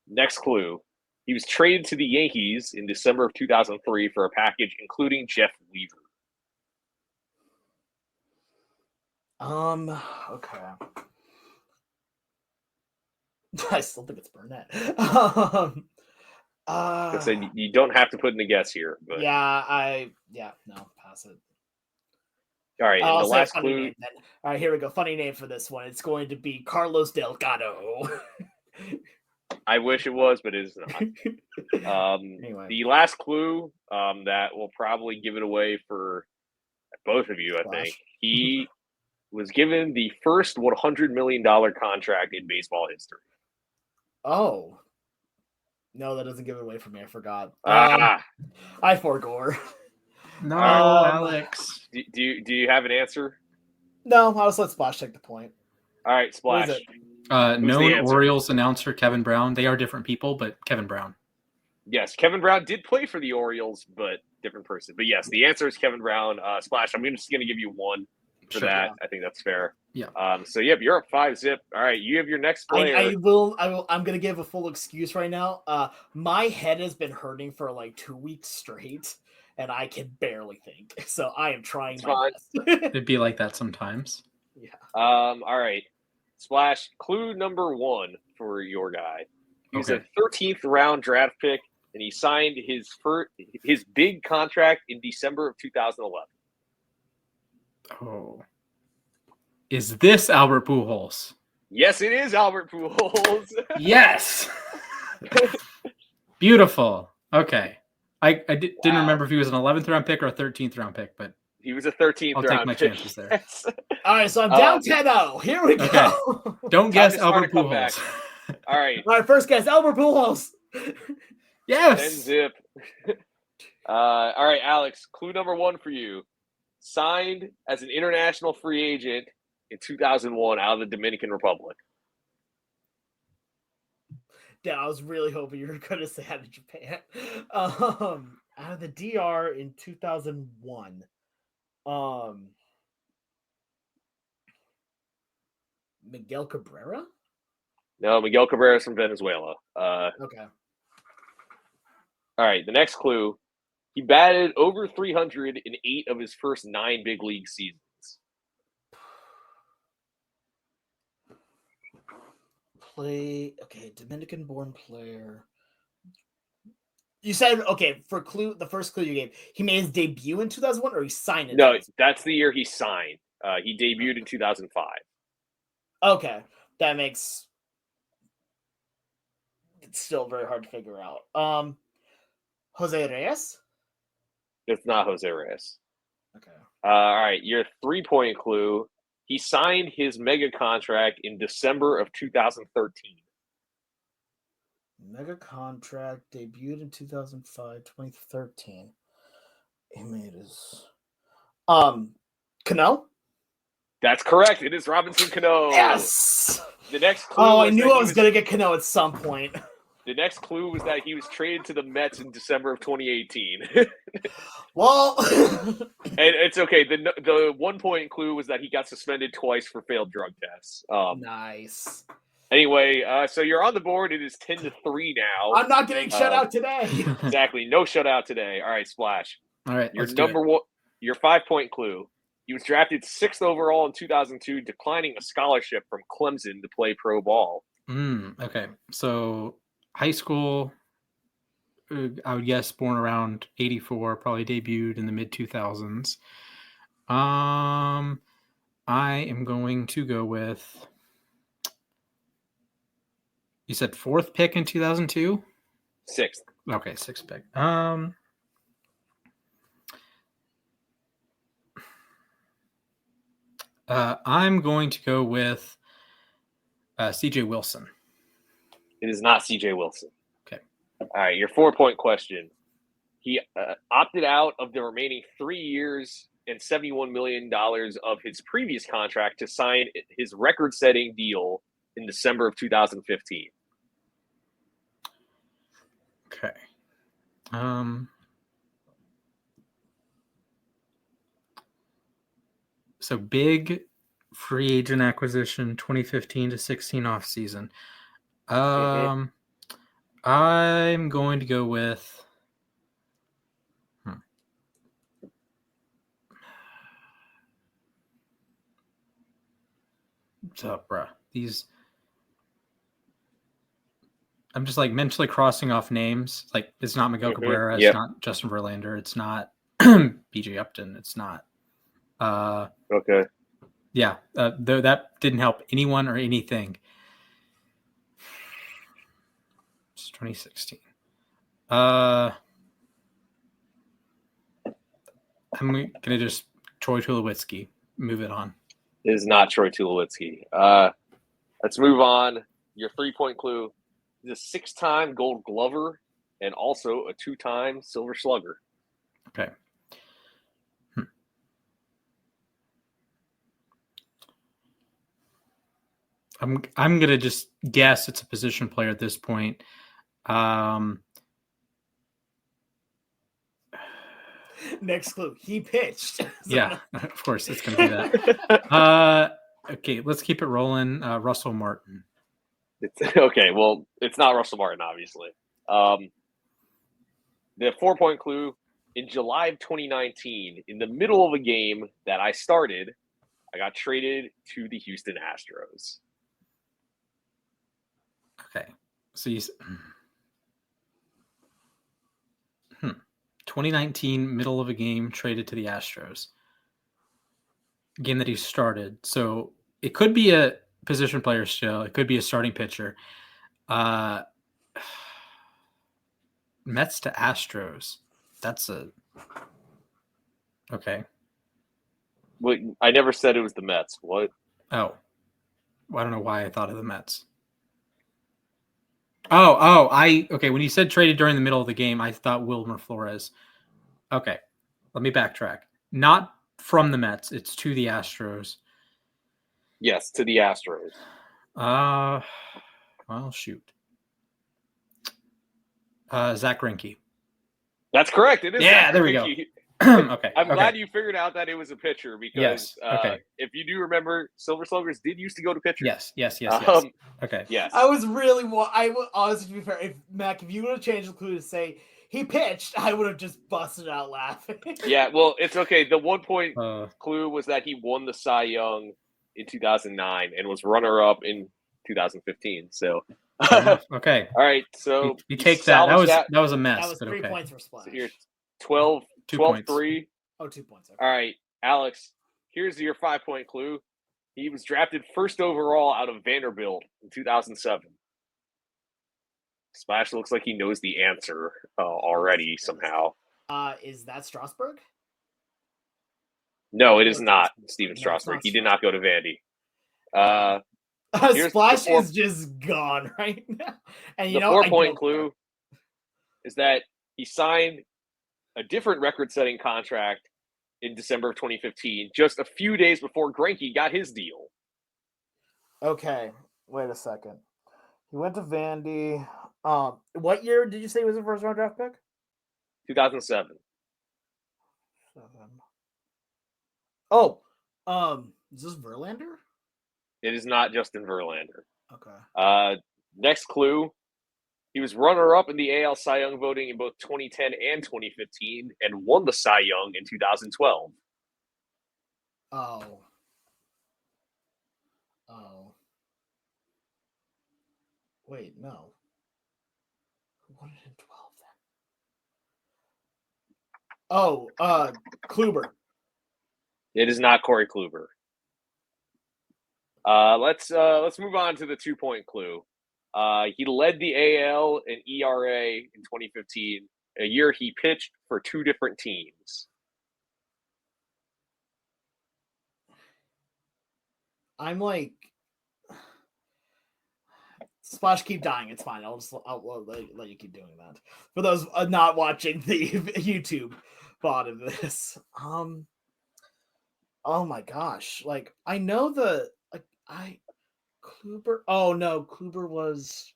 Next clue. He was traded to the Yankees in December of 2003 for a package including Jeff Weaver. Okay. I still think it's Burnett. So you don't have to put in a guess here, but pass it. All right, and the last clue. All right, here we go. Funny name for this one. It's going to be Carlos Delgado. I wish it was, but it is not. Anyway. The last clue that will probably give it away for both of you, I think. He was given the first $100 million contract in baseball history. Oh. No, that doesn't give it away for me. I forgot. I forgot. No, Alex. Do you have an answer? No, I'll just let Splash take the point. All right, Splash. Known Orioles announcer Kevin Brown. They are different people, but Kevin Brown. Yes, Kevin Brown did play for the Orioles, but different person. But yes, the answer is Kevin Brown. Splash, I'm just going to give you 1 for that. Yeah. I think that's fair. Yeah. So you're up 5-zip. All right, you have your next player. I will. I'm going to give a full excuse right now. My head has been hurting for like 2 weeks straight, and I can barely think. So I am trying my best. It'd be like that sometimes. Yeah. All right. Splash, clue number 1 for your guy. He was a 13th round draft pick, and he signed his big contract in December of 2011. Oh. Is this Albert Pujols? Yes, it is Albert Pujols. Yes. Beautiful. Okay. I didn't remember if he was an 11th round pick or a 13th round pick, but he was a 13th round pick. I'll take my chances there. Yes. All right, so I'm down 10-0. Here we go. Okay. Don't guess Albert Pujols. All right. All right, first guess, Albert Pujols. Yes. 10-zip. All right, Alex, clue number 1 for you. Signed as an international free agent in 2001 out of the Dominican Republic. Yeah, I was really hoping you were going to say out of Japan. Out of the DR in 2001. Miguel Cabrera? No, Miguel Cabrera is from Venezuela. Okay. All right, the next clue. He batted over 300 in 8 of his first 9 big league seasons. Dominican-born player. You said, okay, for clue, the first clue you gave, he made his debut in 2001 or he signed it? No, that's the year he signed. He debuted in 2005. Okay, that makes it's still very hard to figure out. Jose Reyes? It's not Jose Reyes. Okay. All right, your 3-point clue. He signed his mega contract in December of 2013. Mega contract, debuted in 2005, 2013. He made his Cano? That's correct. It is Robinson Cano. Yes. The next clue. Oh, I knew I was gonna get Cano at some point. The next clue was that he was traded to the Mets in December of 2018. Well, and it's okay. The 1-point clue was that he got suspended twice for failed drug tests. Nice. Anyway, so you're on the board. It is 10-3 now. I'm not getting shut out today. Exactly. No shutout today. All right, Splash. All right. Your number one. Your 5-point clue. He was drafted 6th overall in 2002, declining a scholarship from Clemson to play pro ball. Okay. So high school, I would guess born around 84, probably debuted in the mid 2000s. I am going to go with, you said 4th pick in 2002? 6th. Okay, 6th pick. I'm going to go with CJ Wilson. It is not CJ Wilson. Okay. All right, your 4-point question. He opted out of the remaining 3 years and $71 million of his previous contract to sign his record-setting deal in December of 2015. Okay. So big free agent acquisition, 2015 to 16 off season. I'm going to go with what's up, bruh? I'm just like mentally crossing off names. Like it's not Miguel Cabrera, it's not Justin Verlander, it's not BJ Upton, it's not. Okay. Yeah, though that didn't help anyone or anything. It's 2016. I'm gonna just Troy Tulowitzki. Move it on. It is not Troy Tulowitzki. Let's move on. Your 3-point clue. He's a 6-time Gold Glover and also a 2-time Silver Slugger. Okay. I'm gonna just guess it's a position player at this point. Next clue. He pitched. Yeah, of course it's gonna be that. Okay, let's keep it rolling. Russell Martin. Okay, well, it's not Russell Martin, obviously. The 4-point clue. In July of 2019, in the middle of a game that I started, I got traded to the Houston Astros. Okay, so you 2019, middle of a game, traded to the Astros. Game that he started. So it could be a position player still. It could be a starting pitcher. Mets to Astros. That's okay. Wait, I never said it was the Mets. What? Oh, I don't know why I thought of the Mets. Okay. When you said traded during the middle of the game, I thought Wilmer Flores. Okay, let me backtrack. Not from the Mets. It's to the Astros. Yes, to the Astros. Well, shoot. Zach Greinke. That's correct. It is. Yeah, Zach there we go. Greinke. Okay. I'm glad you figured out that it was a pitcher because Okay. If you do remember, Silver Sluggers did used to go to pitchers. Yes. Okay. Yes. I was really honestly, to be fair, if you would have changed the clue to say he pitched, I would have just busted out laughing. Yeah, well, it's okay. The 1 point clue was that he won the Cy Young in 2009 and was runner-up in 2015 So, okay. All right, so you take that. That was a mess. That was 3 okay. points for Splash. So you're 12, 3. Oh, 2 points. Okay. All right, Alex, here's your 5-point clue. He was drafted first overall out of Vanderbilt in 2007. Splash looks like he knows the answer already somehow. Is that Strasburg? No, it is not Steven Strasburg. He did not go to Vandy. Splash is just gone right now. And the 4-point clue is that he signed a different record-setting contract in December of 2015, just a few days before Greinke got his deal. Okay, wait a second. He went to Vandy. What year did you say was the first round draft pick? 2007. Oh, is this Verlander? It is not Justin Verlander. Okay. Next clue. He was runner-up in the AL Cy Young voting in both 2010 and 2015 and won the Cy Young in 2012. Oh. Wait, no. Who won it in 12 then? Oh, Kluber. It is not Corey Kluber. Let's move on to the 2-point clue. He led the AL in ERA in 2015, a year he pitched for 2 different teams. I'm like, Splash, keep dying. It's fine. I'll let you keep doing that. For those not watching the YouTube part of this, oh my gosh, like I know Kluber. Oh no, Kluber was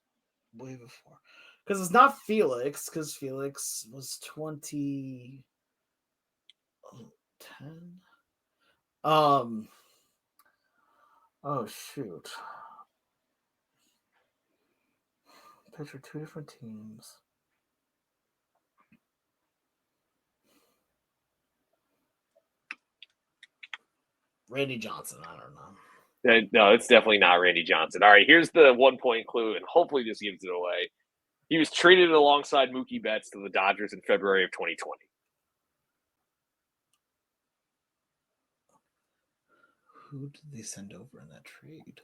way before because it's not Felix because Felix was 2010. Oh shoot. Pitcher 2 different teams. Randy Johnson, I don't know. No, it's definitely not Randy Johnson. All right, here's the 1-point clue, and hopefully this gives it away. He was traded alongside Mookie Betts to the Dodgers in February of 2020. Who did they send over in that trade?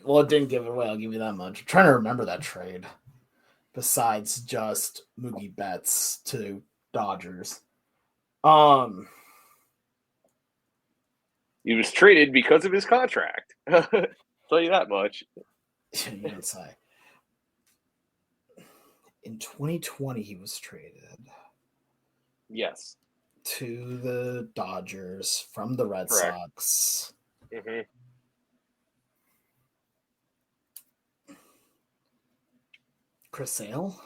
Well, it didn't give it away. I'll give you that much. I'm trying to remember that trade. Besides just Mookie Betts to Dodgers. He was traded because of his contract. Tell you that much. You don't say. In 2020, he was traded. Yes. To the Dodgers from the Red Correct. Sox. Mm-hmm. Chris Sale?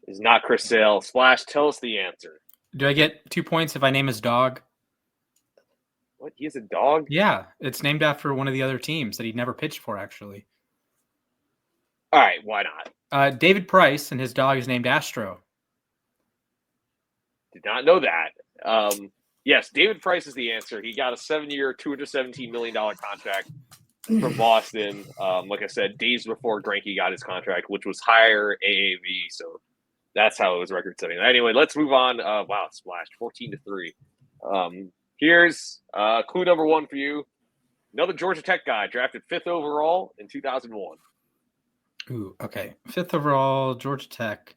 Is not Chris Sale. Splash, tell us the answer. Do I get 2 points if I name his dog? What? He has a dog? Yeah, it's named after one of the other teams that he'd never pitched for, actually. All right, why not? David Price, and his dog is named Astro. Did not know that. Yes, David Price is the answer. He got a 7-year, $217 million contract from Boston. Like I said, days before Greinke got his contract, which was higher AAV. So that's how it was record setting. Anyway, let's move on. Wow, it splashed 14-3. Here's clue number 1 for you. Another Georgia Tech guy drafted 5th overall in 2001. Ooh, okay. 5th overall, Georgia Tech.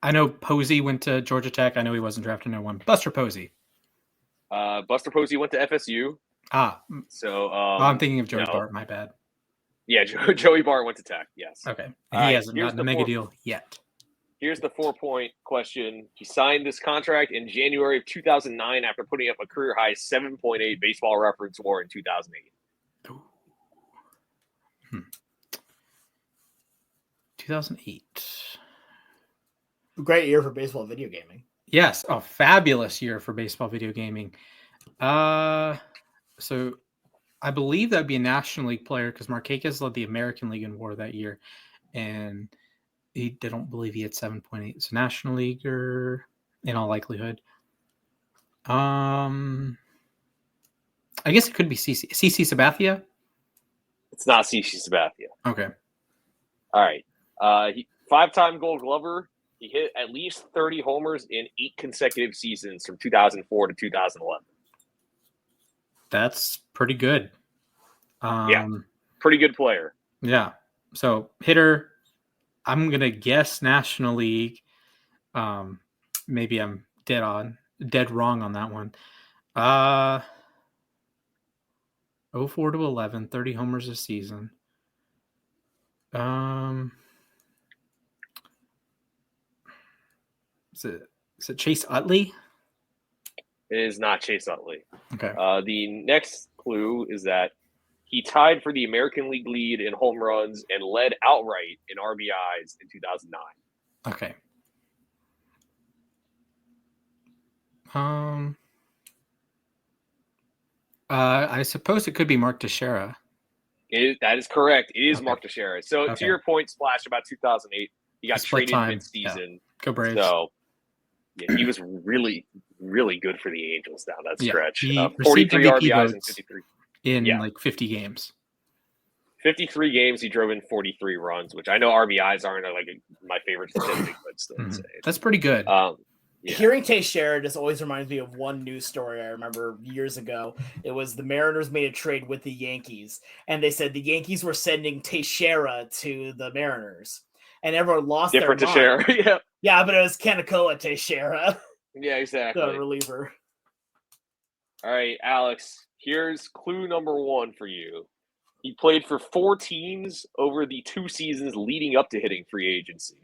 I know Posey went to Georgia Tech. I know he wasn't drafted in one. Buster Posey. Buster Posey went to FSU. So So I'm thinking of Joey Bart. My bad. Yeah, Joey Bart went to Tech. Yes. Okay. All He right, hasn't here's gotten a the mega four- deal yet. Here's the 4-point question. He signed this contract in January of 2009 after putting up a career high 7.8 Baseball Reference WAR in 2008. 2008. Great year for baseball video gaming. Yes, a fabulous year for baseball video gaming. So I believe that'd be a National League player because Marquez led the American League in WAR that year, and I don't believe he had 7.8. So National Leaguer in all likelihood. I guess it could be CC Sabathia. It's not CC Sabathia. Okay. All right. 5-time Gold Glover. He hit at least 30 homers in 8 consecutive seasons from 2004 to 2011. That's pretty good. Pretty good player. Yeah. So hitter, I'm gonna guess National League. Maybe I'm dead wrong on that one. 04 to 11, 30 homers a season. Is it Chase Utley? It is not Chase Utley. Okay. The next clue is that he tied for the American League lead in home runs and led outright in RBIs in 2009. Okay. I suppose it could be Mark Teixeira. That is correct. It is Okay. Mark Teixeira. So Okay. to your point, Splash, about 2008, he got Split traded time. mid-season. Yeah. Go Braves. So yeah, he was really, really good for the Angels down that stretch. He received 43 MVP RBIs in votes 53. in Yeah. like 50 games. 53 games, he drove in 43 runs, which I know RBIs aren't like my favorite statistic, but still Mhm. say That's pretty good. yeah. Hearing Teixeira just always reminds me of one news story I remember years ago. It was the Mariners made a trade with the Yankees, and they said the Yankees were sending Teixeira to the Mariners, and everyone lost Different their Teixeira. mind. Yeah. Yeah, but it was Kanekoa Teixeira, Yeah, exactly. the reliever. All right, Alex, here's clue number 1 for you. He played for 4 teams over the 2 seasons leading up to hitting free agency.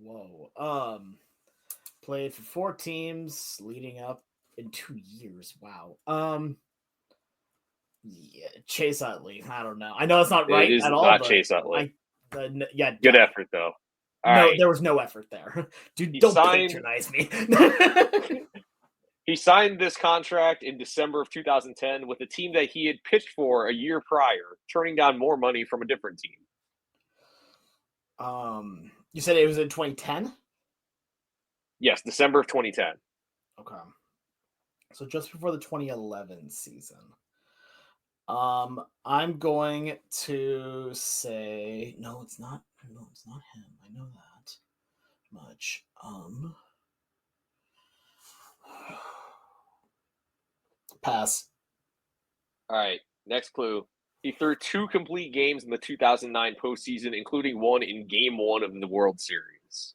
Whoa. Played for 4 teams leading up in 2 years. Wow. Yeah, Chase Utley. I don't know. I know it's not right It is at all. not but Chase Utley. Yeah. Good effort, though. All no, right. there was no effort there. Dude, He don't signed- patronize me. He signed this contract in December of 2010 with a team that he had pitched for a year prior, turning down more money from a different team. You said it was in 2010? Yes, December of 2010. Okay. So just before the 2011 season. I'm going to say no, it's not him. I know that much. Pass. All right, next clue. He threw 2 complete games in the 2009 postseason, including one in Game 1 of the World Series.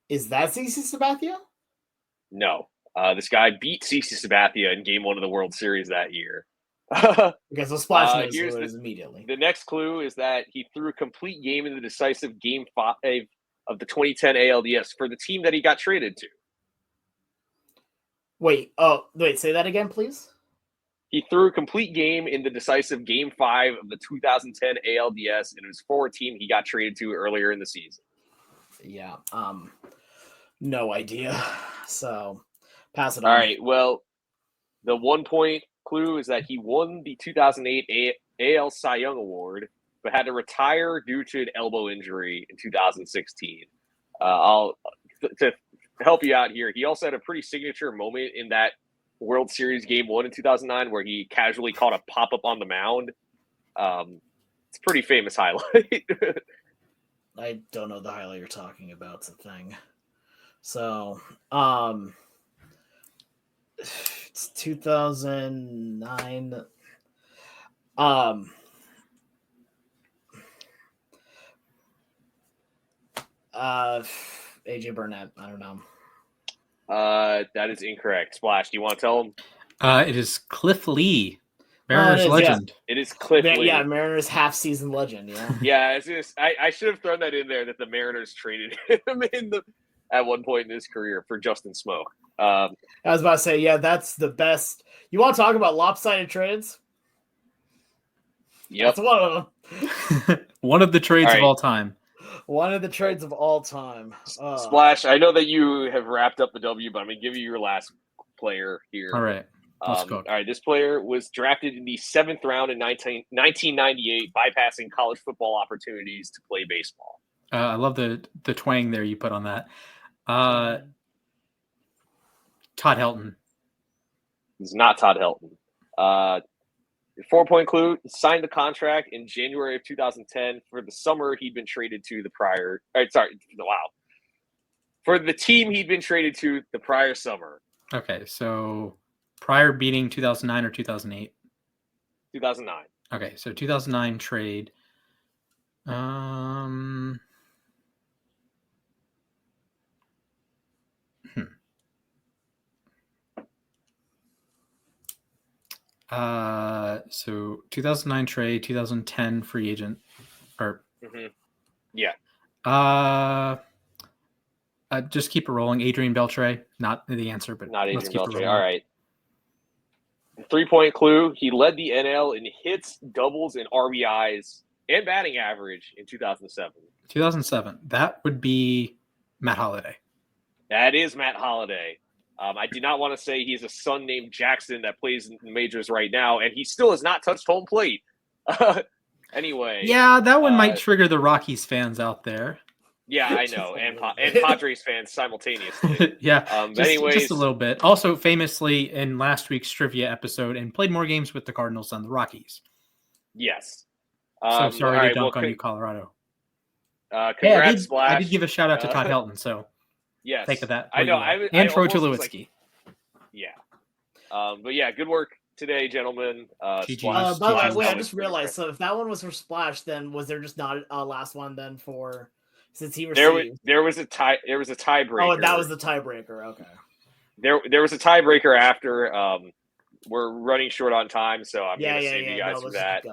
Is that CC Sabathia? No. This guy beat CC Sabathia in Game 1 of the World Series that year. Okay, so Splash knows here's who it is immediately. The next clue is that he threw a complete game in the decisive Game 5 of the 2010 ALDS for the team that he got traded to. Wait, say that again, please. He threw a complete game in the decisive Game 5 of the 2010 ALDS, and it was for a team he got traded to earlier in the season. Yeah, no idea. So, pass it on. All right, well, the 1-point clue is that he won the 2008 AL Cy Young Award, but had to retire due to an elbow injury in 2016. To help you out here, he also had a pretty signature moment in that World Series Game 1 in 2009 where he casually caught a pop-up on the mound. It's a pretty famous highlight. I don't know the highlight you're talking about. It's a thing. So, it's 2009. AJ Burnett. I don't know. That is incorrect. Splash, do you want to tell him? It is Cliff Lee. Mariners legend. It is Cliff Lee. Yeah, Mariners half-season legend. Yeah. Yeah, I should have thrown that in there that the Mariners traded him at one point in his career for Justin Smoke. I was about to say, yeah, that's the best. You want to talk about lopsided trades? Yep. That's one of them. One of the trades of all time. One of the trades of all time. Splash, I know that you have wrapped up the W, but I'm going to give you your last player here. All right. Let's go. All right, this player was drafted in the 7th round in 1998, bypassing college football opportunities to play baseball. I love the twang there you put on that. Todd Helton. It's not Todd Helton. 4-point clue, signed the contract in January of 2010. For the summer, he'd been traded to the prior – For the team he'd been traded to the prior summer. Okay, so prior beating 2009 or 2008? 2009. Okay, so 2009 trade. So 2009 trade, 2010 free agent, or yeah. Just keep it rolling. Adrian Beltre, not the answer, but not let's Adrian keep Beltre. it rolling. All right. 3-point clue: he led the NL in hits, doubles, and RBIs and batting average in 2007. 2007. That would be Matt Holliday. That is Matt Holliday. I do not want to say he's a son named Jackson that plays in the majors right now, and he still has not touched home plate. Anyway. Yeah, that one might trigger the Rockies fans out there. Yeah, I know, and Padres fans simultaneously. Yeah, anyways, just a little bit. Also, famously in last week's trivia episode, and played more games with the Cardinals than the Rockies. Yes. So sorry to dunk on you, Colorado. Congrats, Splash. I did give a shout out to Todd Helton, so yes, think of that. I know. And Troy Tulowitzki. Yeah. But yeah, good work today, gentlemen. By the way, I just realized. So if that one was for Splash, then was there just not a last one then for? Since he received, there was a tie. There was a tiebreaker. Oh, that was the tiebreaker. Okay. There was a tiebreaker after. We're running short on time, so I'm going to save you guys for that.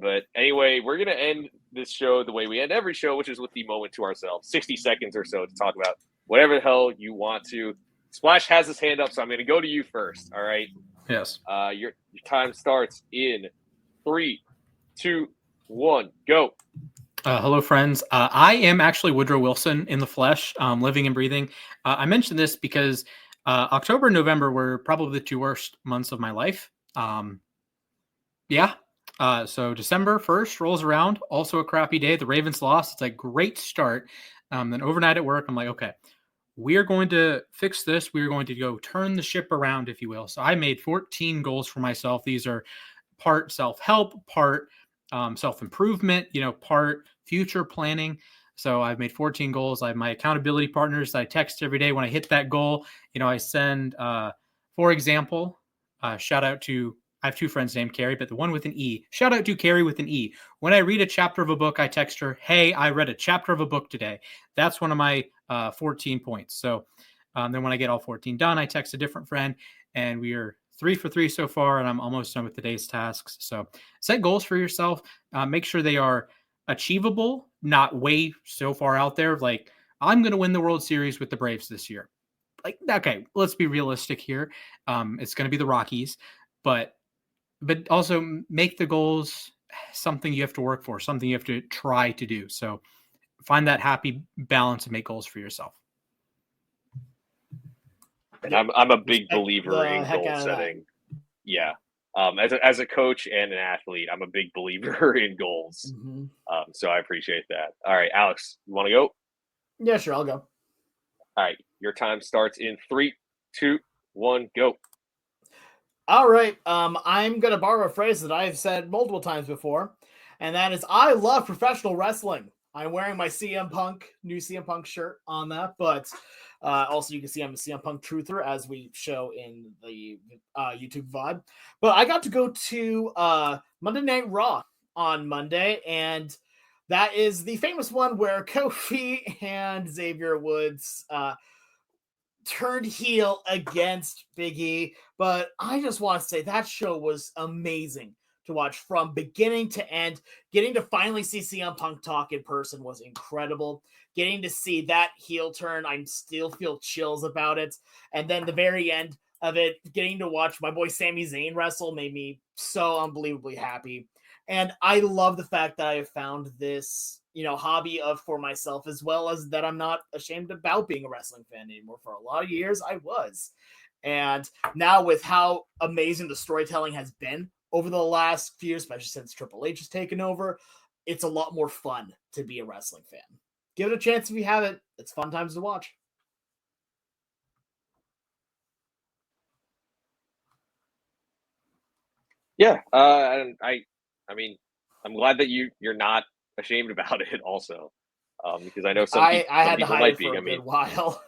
But anyway, we're going to end this show the way we end every show, which is with the moment to ourselves, 60 seconds or so to talk about whatever the hell you want to. Splash has his hand up, so I'm going to go to you first. All right. Yes. Your time starts in 3, 2, 1, go. Hello, friends. I am actually Woodrow Wilson in the flesh, living and breathing. I mentioned this because October and November were probably the 2 worst months of my life. So December 1st rolls around, also a crappy day. The Ravens lost. It's a great start. Then overnight at work, I'm like, okay, we are going to fix this. We are going to go turn the ship around, if you will. So I made 14 goals for myself. These are part self-help, part self-improvement, part future planning. So I've made 14 goals. I have my accountability partners that I text every day when I hit that goal. I send, for example, shout out to, I have 2 friends named Carrie, but the one with an E. Shout out to Carrie with an E. When I read a chapter of a book, I text her, hey, I read a chapter of a book today. That's one of my 14 points. So then when I get all 14 done, I text a different friend, and we are 3 for 3 so far, and I'm almost done with today's tasks. So set goals for yourself. Make sure they are achievable, not way so far out there. Like, I'm going to win the World Series with the Braves this year. Like, okay, let's be realistic here. It's going to be the Rockies, but also make the goals something you have to work for, something you have to try to do. So find that happy balance and make goals for yourself. And I'm a big believer in goal setting. Yeah. As a coach and an athlete, I'm a big believer in goals. Mm-hmm. So I appreciate that. All right, Alex, you want to go? Yeah, sure. I'll go. All right. Your time starts in 3, 2, 1, go. All right. I'm going to borrow a phrase that I've said multiple times before, and that is, I love professional wrestling. I'm wearing my new CM Punk shirt on that, but also you can see I'm a CM Punk truther, as we show in the YouTube VOD. But I got to go to Monday Night Raw on Monday, and that is the famous one where Kofi and Xavier Woods turned heel against Big E, but I just want to say that show was amazing to watch from beginning to end. Getting to finally see CM Punk talk in person was incredible. Getting to see that heel turn, I still feel chills about it. And then the very end of it, getting to watch my boy Sami Zayn wrestle made me so unbelievably happy. And I love the fact that I have found this, hobby for myself, as well as that I'm not ashamed about being a wrestling fan anymore. For a lot of years, I was. And now with how amazing the storytelling has been over the last few years, especially since Triple H has taken over, it's a lot more fun to be a wrestling fan. Give it a chance if you haven't. It's fun times to watch. Yeah, I mean, I'm glad that you're not ashamed about it. Also, because I know I had to people hide might it be. for a good while.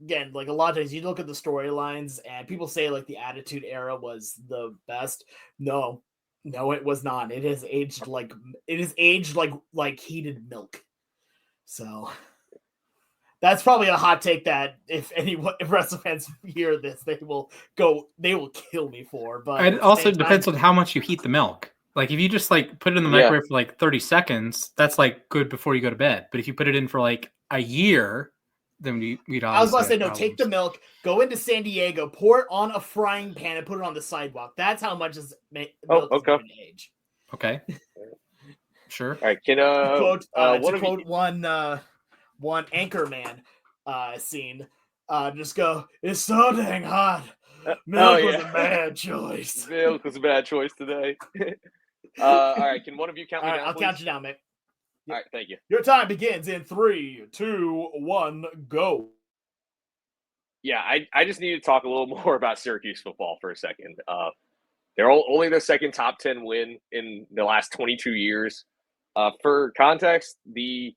Again, like a lot of times you look at the storylines and people say like the Attitude Era was the best. No, it was not. It is aged like heated milk. So that's probably a hot take that if wrestling fans hear this, they will kill me for. But it also depends on how much you heat the milk. Like if you just like put it in the microwave for like 30 seconds, that's like good before you go to bed. But if you put it in for like a year, then we'd I was about to say, no, problems. take the milk, go into San Diego, pour it on a frying pan, and put it on the sidewalk. That's how much milk is going to age. Okay. Sure. All right. Can to quote one Anchorman scene, just go, it's so dang hot. Milk was a bad choice. Milk was a bad choice today. All right. Can one of you count me down, I'll please? count you down, mate. All right. Thank you. Your time begins in 3, 2, 1, go. Yeah, I just need to talk a little more about Syracuse football for a second. They're only the second top 10 win in the last 22 years. For context, the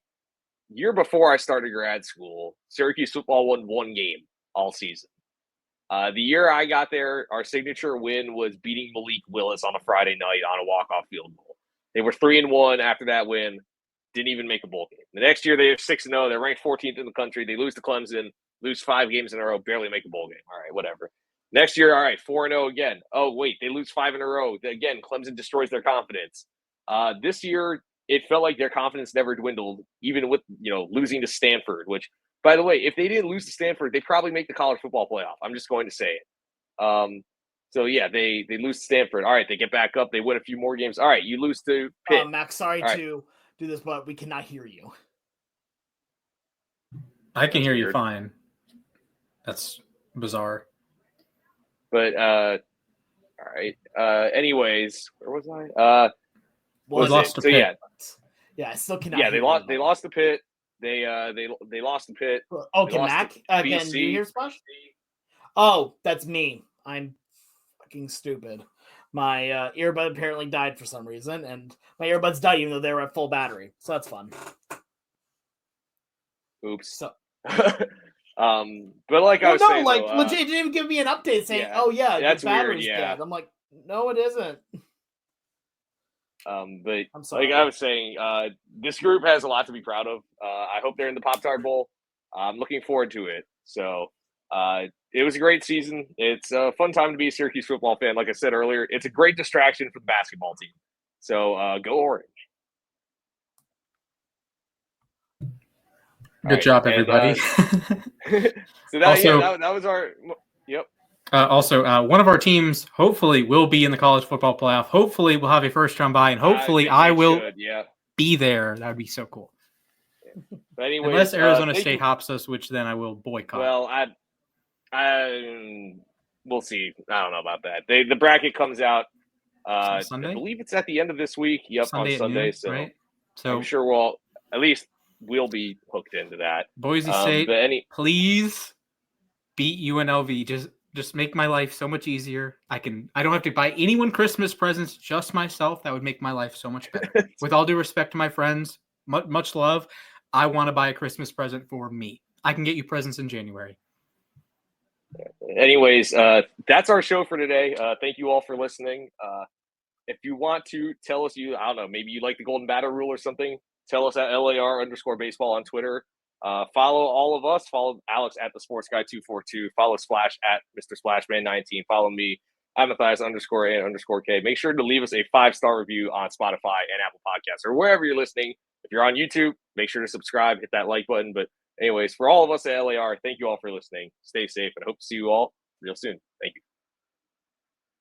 year before I started grad school, Syracuse football won 1 game all season. The year I got there, our signature win was beating Malik Willis on a Friday night on a walk-off field goal. They were 3-1 after that win, didn't even make a bowl game. The next year, they are 6-0. They're ranked 14th in the country. They lose to Clemson, lose 5 games in a row, barely make a bowl game. All right, whatever. Next year, all right, 4-0 again. Oh, wait, they lose 5 in a row. Again, Clemson destroys their confidence. This year, it felt like their confidence never dwindled, even with, losing to Stanford, which, by the way, if they didn't lose to Stanford, they probably make the college football playoff. I'm just going to say it. So, yeah, they lose to Stanford. All right, they get back up. They win a few more games. All right, you lose to Pitt. Max, sorry to do this, but we cannot hear you. I can hear you fine. That's bizarre. But, all right. Anyways, where was I? We lost to Pitt. Yeah, I still cannot. Yeah, they lost to Pitt. They lost to Pitt. Oh, can Mac? Can you hear Splash? Oh, that's me. I'm fucking stupid. My earbud apparently died for some reason, and my earbuds died even though they were at full battery. So that's fun. Oops. So, but like I was saying, legit didn't even give me an update saying, "Oh yeah, that's your battery's weird, yeah. dead." I'm like, no, it isn't. But I'm sorry. like I was saying, this group has a lot to be proud of. I hope they're in the Pop-Tart Bowl. I'm looking forward to it. So it was a great season. It's a fun time to be a Syracuse football fan. Like I said earlier, it's a great distraction for the basketball team. So go Orange. Good job, everybody. So that was our – yep. Also, one of our teams hopefully will be in the college football playoff. Hopefully we'll have a first-round bye, and hopefully I will be there. That would be so cool. But anyways, unless Arizona State hops us, which then I will boycott. Well, we'll see. I don't know about that. The bracket comes out. Sunday? I believe it's at the end of this week. Yep, on Sunday. Noon, right? So I'm sure we'll be hooked into that. Boise State, please beat UNLV. Just make my life so much easier. I don't have to buy anyone Christmas presents, just myself. That would make my life so much better. With all due respect to my friends, much love. I want to buy a Christmas present for me. I can get you presents in January. Anyways, that's our show for today. Thank you all for listening. If you want to tell us, I don't know, maybe you like the Golden Batter Rule or something, tell us at LAR_baseball on Twitter. Follow all of us. Follow Alex at the Sports Guy 242. Follow Splash at Mr. Splashman19. Follow me at Mathias _A_K. Make sure to leave us a 5-star review on Spotify and Apple Podcasts or wherever you're listening. If you're on YouTube, make sure to subscribe, hit that like button. But anyways, for all of us at LAR, thank you all for listening. Stay safe and hope to see you all real soon. Thank you.